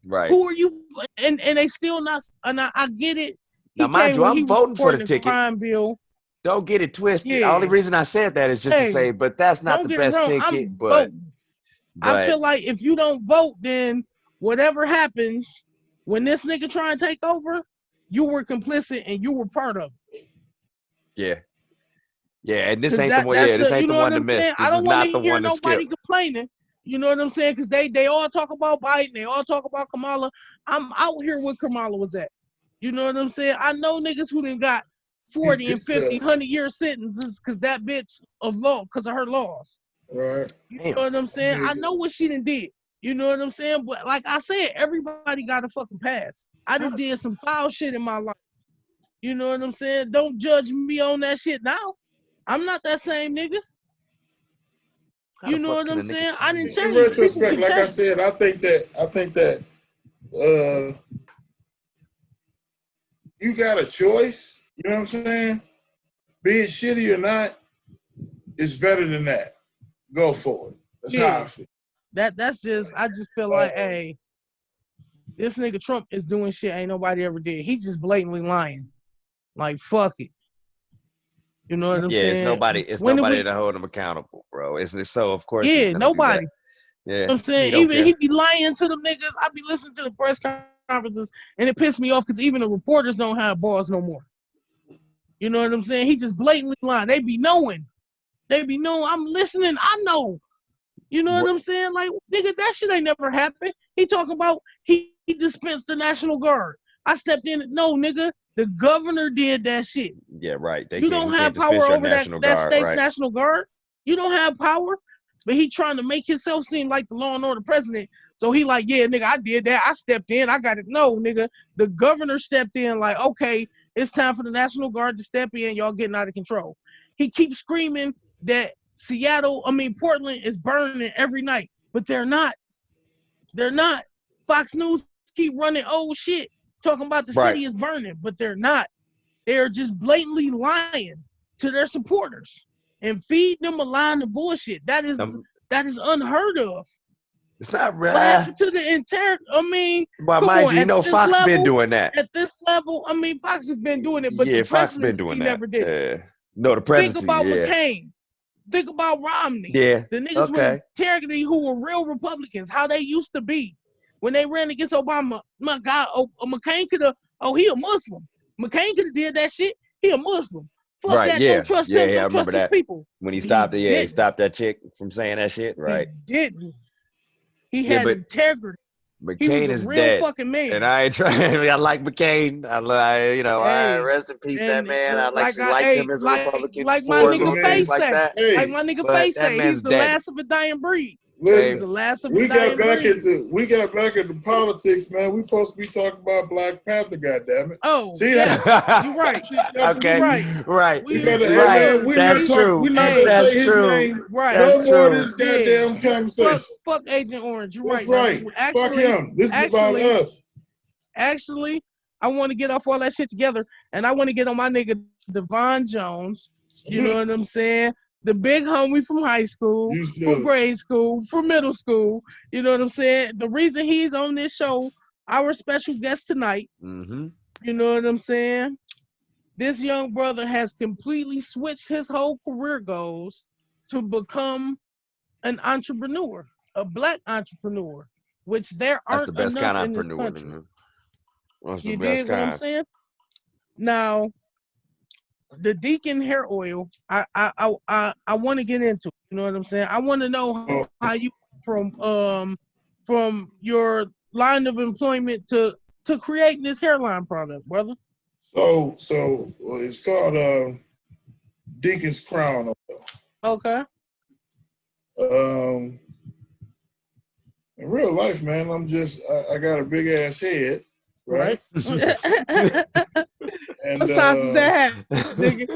Right. Who are you? And they still not. And I get it. Now, He mind came you, when he I'm was voting for the supporting the ticket. crime bill. Don't get it twisted. The Yeah. only reason I said that is just to Hey, say, but that's not don't the get it best wrong. ticket. I'm But voting. I feel like if you don't vote, then whatever happens when this nigga try and take over, you were complicit and you were part of it. yeah, yeah, and this 'Cause ain't the one. Yeah, this ain't you the know what one to I'm saying? miss. I This is don't want not to the hear one to skip. nobody complaining. You know what I'm saying? Because they all talk about Biden, they all talk about Kamala. I'm out here where Kamala was at. You know what I'm saying? I know niggas who done got 40 and 50, 100-year sentences because that bitch of law, because of her laws. Right. You Damn. know what I'm saying? I Nigga. know what she done did. You know what I'm saying? But like I said, everybody got a fucking pass. I done did some foul shit in my life. You know what I'm saying? Don't judge me on that shit now. I'm not that same nigga. How You the know fuck what can a I'm nigga saying? I didn't change? In change. People retrospect, can like I change. said, I think that you got a choice. You know what I'm saying? Being shitty or not is better than that. Go for it. That's how I Yeah. feel. That's just, I just feel like, hey, this nigga Trump is doing shit ain't nobody ever did. He just blatantly lying. Like, fuck it. You know what I'm Yeah, saying? it's nobody. It's When did nobody we? to hold him accountable, bro. So of course he's Yeah, gonna do that. nobody. Yeah, You know what I'm he saying? don't Even care. he be lying to them niggas. I be listening to the press conferences and it pissed me off because even the reporters don't have balls no more. You know what I'm saying? He just blatantly lying. They be knowing. I'm listening. I know. You know what I'm saying? Like, nigga, that shit ain't never happened. He talking about he dispensed the National Guard. I stepped in. No, nigga, the governor did that shit. Yeah, right. You don't have power over that state's right? National Guard. You don't have power. But he trying to make himself seem like the law and order president. So he like, yeah, nigga, I did that. I stepped in. I got it. No, nigga, the governor stepped in like, okay, it's time for the National Guard to step in. Y'all getting out of control. He keeps screaming that Portland is burning every night, but they're not. They're not. Fox News keep running old shit, talking about the city is burning, but they're not. They're just blatantly lying to their supporters and feed them a line of bullshit. That is unheard of. It's not What happened to the entire? Well, mind you, Fox been doing that. At this level, Fox has been doing it, but yeah, the Fox been doing that. never did. No, the presidency. Think about McCain. Think about Romney. Yeah. The niggas with integrity who were real Republicans, how they used to be when they ran against Obama. My God, McCain could have. Oh, he a Muslim. McCain could have did that shit. He a Muslim. Fuck that. Don't trust him. Don't trust his people. When he stopped he stopped that chick from saying that shit. Right. He didn't. He had integrity. McCain is real dead. Fucking man. And I ain't trying. I like McCain. I rest in peace that man. I liked him as a Republican. Like my nigga Face like that. Like my nigga Face said, he's the last of a dying breed. Listen, the last of we got back into politics, man. We supposed to be talking about Black Panther, goddammit. Oh, see that? You right. Okay, right. That's true. We're not gonna say his name. Right. No more of this goddamn conversation. Fuck Agent Orange. You're right. That's right. Actually, fuck him. This is about us. Actually, I want to get off all that shit together, and I want to get on my nigga Devon Jones. You know what I'm saying? The big homie from high school, from grade school, from middle school. You know what I'm saying? The reason he's on this show, our special guest tonight, you know what I'm saying? This young brother has completely switched his whole career goals to become an entrepreneur, a Black entrepreneur, which there aren't enough in this country. You dig what I'm saying? Now, the Deacon hair oil, I want to get into. You know what I'm saying? I want to know how you from your line of employment to creating this hairline product, brother. So it's called Deacon's Crown Oil. Okay. In real life, man, I got a big ass head, right? And what size does that have, nigga?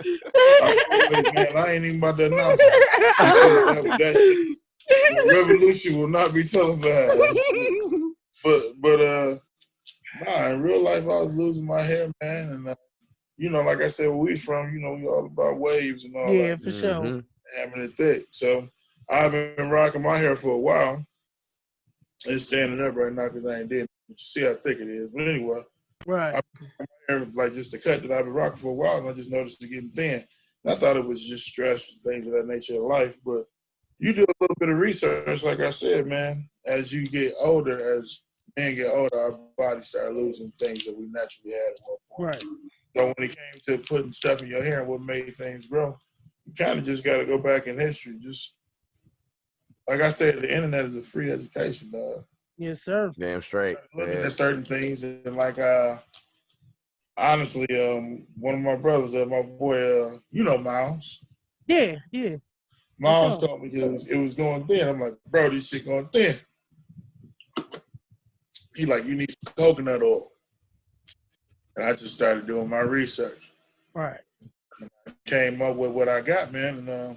Man, I ain't even about to announce that revolution will not be televised. But in real life, I was losing my hair, man, and like I said, where we from, we all about waves and all that. Yeah, for sure. Having it thick. So I've been rocking my hair for a while. It's standing up right now because I ain't did. You see how thick it is. But anyway, right. Like just the cut that I've been rocking for a while, and I just noticed it getting thin. And I thought it was just stress and things of that nature of life. But you do a little bit of research, like I said, man. As you get older, as men get older, our bodies start losing things that we naturally had at one point. Right. So when it came to putting stuff in your hair and what made things grow, you kind of just got to go back in history. Just like I said, the internet is a free education, dog. Yes, sir. Damn straight. Looking at certain things and like honestly, one of my brothers, my boy, Miles. Yeah. Miles told me it was going thin. I'm like, bro, this shit going thin. He like, you need some coconut oil. And I just started doing my research. Right. And I came up with what I got, man, and I'll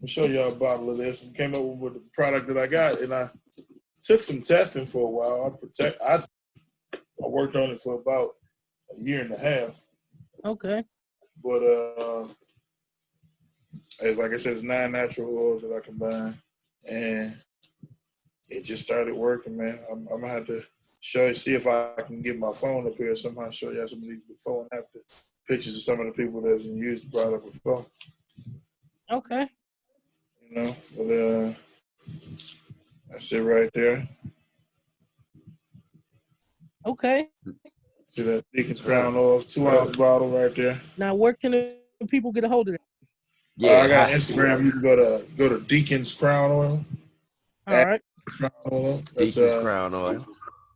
show y'all a bottle of this. And came up with the product that I got, and I took some testing for a while. I worked on it for about a year and a half. Okay. But like I said, it's 9 natural oils that I combine, and it just started working, man. I'm gonna have to see if I can get my phone up here somehow, show y'all some of these before and after pictures of some of the people that's used the product before. Okay. But that's it right there. Okay. See that Deacon's Crown Oil, 2-ounce bottle right there. Now, where can the people get a hold of that? Yeah, I got an Instagram. You can go to Deacon's Crown Oil. All right. Crown Oil. That's Deacon's Crown Oil.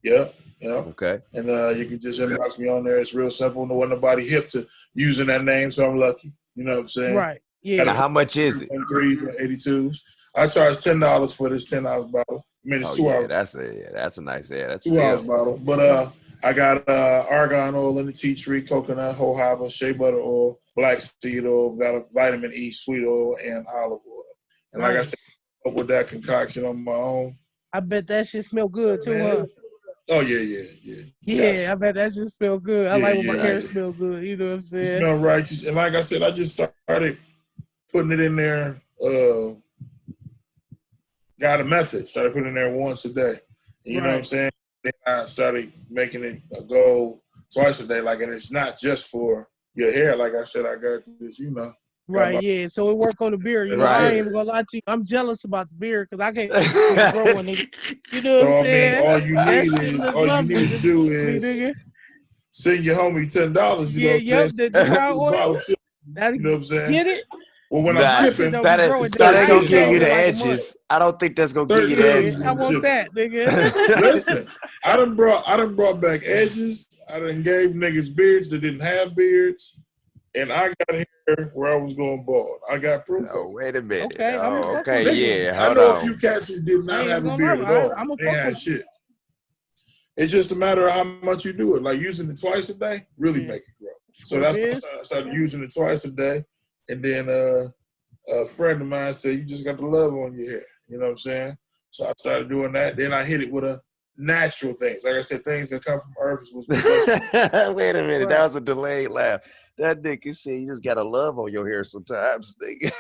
Yeah. Okay. And you can just inbox me on there. It's real simple. No one nobody hip to using that name, so I'm lucky. You know what I'm saying? Right. Yeah. Now, how much is it? 3s and 82s. I charge $10 for this 10-ounce bottle. I mean, it's 2 hours. That's a nice. Yeah, that's 2 ounce bottle. But I got argan oil in the tea tree, coconut, jojoba, shea butter oil, black seed oil, got a vitamin E, sweet oil, and olive oil. And like I said, I up with that concoction on my own. I bet that shit smell good too, huh? Oh yeah. Yeah, I bet that shit smell good. I like when my hair smell good. You know what I'm saying? It smell righteous. And like I said, I just started putting it in there. Got a method. Started putting it in there once a day. You know what I'm saying? Then I started making it a goal twice a day. Like, and it's not just for your hair. Like I said, I got this, Right, yeah. So it work on the beard. You know, I ain't even gonna lie to you. I'm jealous about the beard because I can't grow one. Nigga. You know what I'm saying? All you need to do is send your homie $10. You know what I'm saying? You know what I'm saying? Get it? Well, when I'm shipping, that ain't gonna give you the edges. I don't think that's gonna give you the edges. I want that, nigga. Listen, I done brought back edges. I done gave niggas beards that didn't have beards, and I got here where I was going bald. I got proof. Oh, wait a minute. Okay, okay, listen, yeah. I know a few cats who did not have a beard at all. They had shit. It's just a matter of how much you do it. Like using it twice a day really make it grow. So that's why I started using it twice a day. And then a friend of mine said, you just got the love on your hair. You know what I'm saying? So I started doing that. Then I hit it with a natural things. Like I said, things that come from earth was Wait a minute. That was a delayed laugh. That nigga said you just got to love on your hair sometimes. Nigga.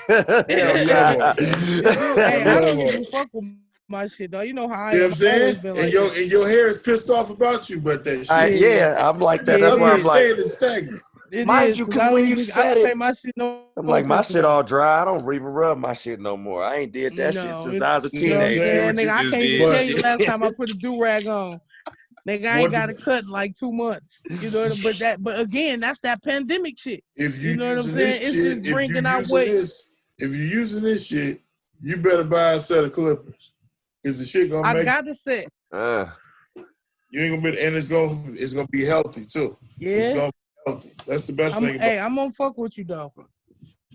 Hey, I don't even fuck with my shit, though. You know how I am. I'm saying? And your hair is pissed off about you, but that shit. Yeah, I'm like that. That's why I'm like. Stagnant. Mind you, because when you said it, my shit I'm like, my shit all dry. I don't even rub my shit no more. I ain't did that shit since I was a teenager. Nigga, I can't even tell you last time I put a do-rag on. Nigga, I ain't got a cut in like 2 months. You know, but again, that's that pandemic shit. You know what I'm saying? It's just bringing out what. If you're using this shit, you better buy a set of clippers. Cause the shit gonna make. I got the set. You ain't gonna be, and it's gonna be healthy too. Yeah. It's gonna be healthy. That's the best thing. Hey, I'm gonna fuck with you though.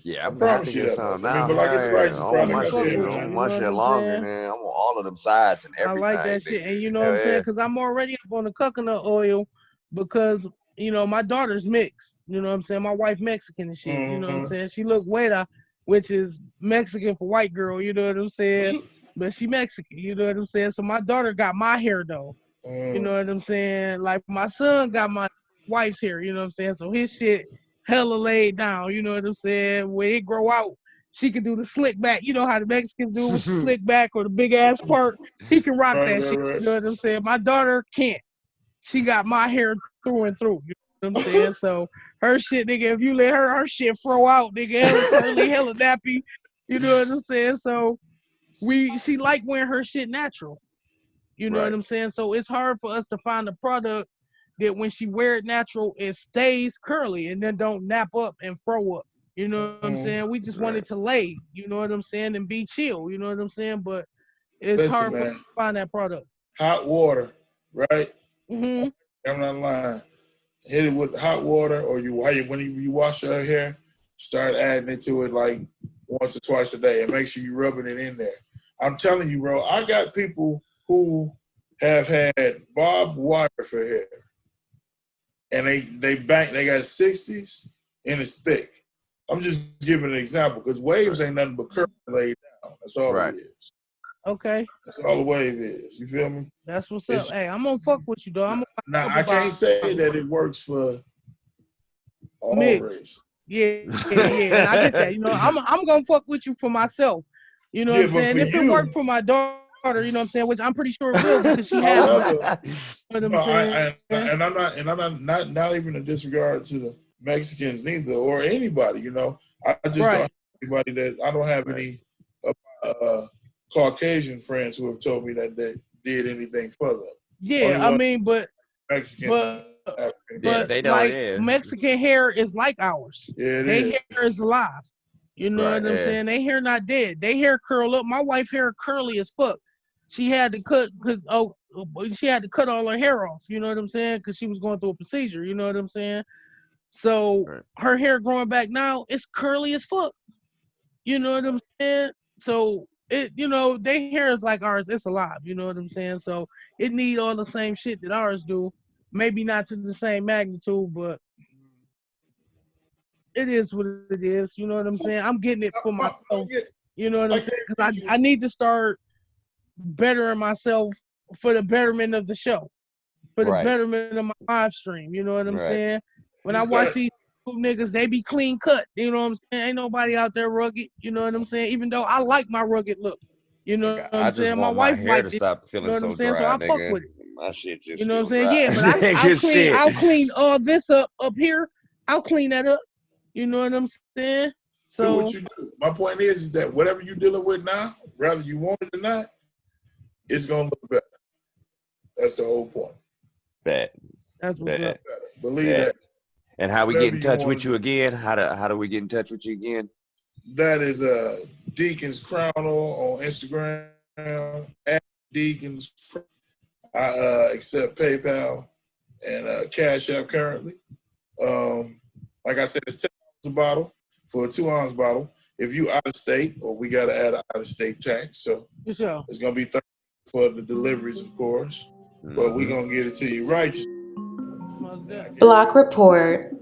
Yeah, I'm promise you that. But like it's righteous product. I'm my shit longer, man. I'm on all of them sides and everything. I like that shit, and you know what I'm saying? Because I'm already up on the coconut oil because my daughter's mixed. You know what I'm saying? My wife Mexican and shit. You know what I'm saying? She look güera, which is Mexican for white girl. You know what I'm saying? But she Mexican. You know what I'm saying? So my daughter got my hair though. You know what I'm saying? Like my son got my wife's hair. You know what I'm saying? So his shit hella laid down, you know what I'm saying? When it grow out, she can do the slick back. You know how the Mexicans do with the slick back or the big ass part. He can rock that shit. You know what I'm saying? My daughter can't. She got my hair through and through. You know what I'm saying? So her shit, nigga, if you let her shit throw out, nigga, hella curly, hella nappy. You know what I'm saying? So she like wearing her shit natural. You know what I'm saying? So it's hard for us to find a product that when she wear it natural, it stays curly and then don't nap up and throw up. You know what I'm saying? We just want it to lay, you know what I'm saying, and be chill, you know what I'm saying? But it's hard for us to find that product. Hot water, right? I'm not lying. Hit it with hot water, or when you wash your hair, start adding it to it like once or twice a day, and make sure you're rubbing it in there. I'm telling you, bro, I got people who have had barbed wire for hair. And they got 60s and it's thick. I'm just giving an example because waves ain't nothing but curl laid down. That's all it is. Okay. That's all a wave is. You feel me? That's what's up. Hey, I'm gonna fuck with you, though. I can't say that it works for all race. Yeah. And I get that. You know, I'm gonna fuck with you for myself. You know what I'm saying? If it worked for my daughter, you know what I'm saying, which I'm pretty sure it will because she has. And I'm not even in disregard to the Mexicans neither or anybody. You know, I just don't have anybody that I don't have any Caucasian friends who have told me that they did anything for them. Yeah, I mean, but Mexican. Yeah, but they know like it is. Mexican hair is like ours. Yeah, it Their is. hair is alive. You know Right, what I'm yeah. saying? They hair not dead. They hair curl up. My wife hair curly as fuck. She had to cut she had to cut all her hair off. You know what I'm saying? Because she was going through a procedure. You know what I'm saying? So Right. her hair growing back now, it's curly as fuck. You know what I'm saying? So it, their hair is like ours. It's alive. You know what I'm saying? So it need all the same shit that ours do. Maybe not to the same magnitude, but it is what it is. You know what I'm saying? I'm getting it for myself. You know what I'm saying? Because I need to start bettering myself for the betterment of the show, for the Right. betterment of my live stream. You know what I'm Right. saying? When I watch these niggas, they be clean cut. You know what I'm saying? Ain't nobody out there rugged. You know what I'm saying? Even though I like my rugged look. You know what I I'm just saying? My want my wife hair to liked it. stop You feeling know what so I'm saying? So dry, I fuck nigga. with it. My shit just You know what feel I'm saying? dry. Yeah, but I'll Good clean. shit. I'll clean all this up here. I'll clean that up. You know what I'm saying? Do So what you do. My point is that whatever you're dealing with now, whether you want it or not, it's gonna look better. That's the whole point. Bet. that's what's up. Believe Bet. that. And how we get Whatever in you touch wanna with you do. again? How do we get in touch with you again? That is Deacons Crown on Instagram at Deacons. I accept PayPal and Cash App currently. Like I said, it's $10 a bottle for a 2-ounce bottle. If you out of state, or we got to add an out of state tax, so For sure. it's gonna be $30 for the deliveries, of course. But we're gonna get it to you righteous. Most definitely. Blockreport.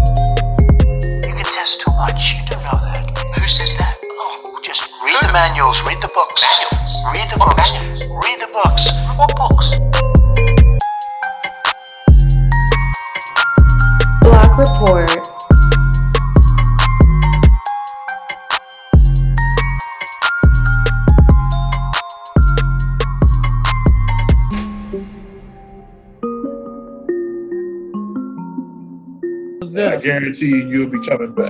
You can test too much. You do know that. Who says that? Oh, just read the manuals, read the books. Manuals? Read the books. Manuals? Read the books. What books? Blockreport. Most And I definitely. guarantee you'll be coming back.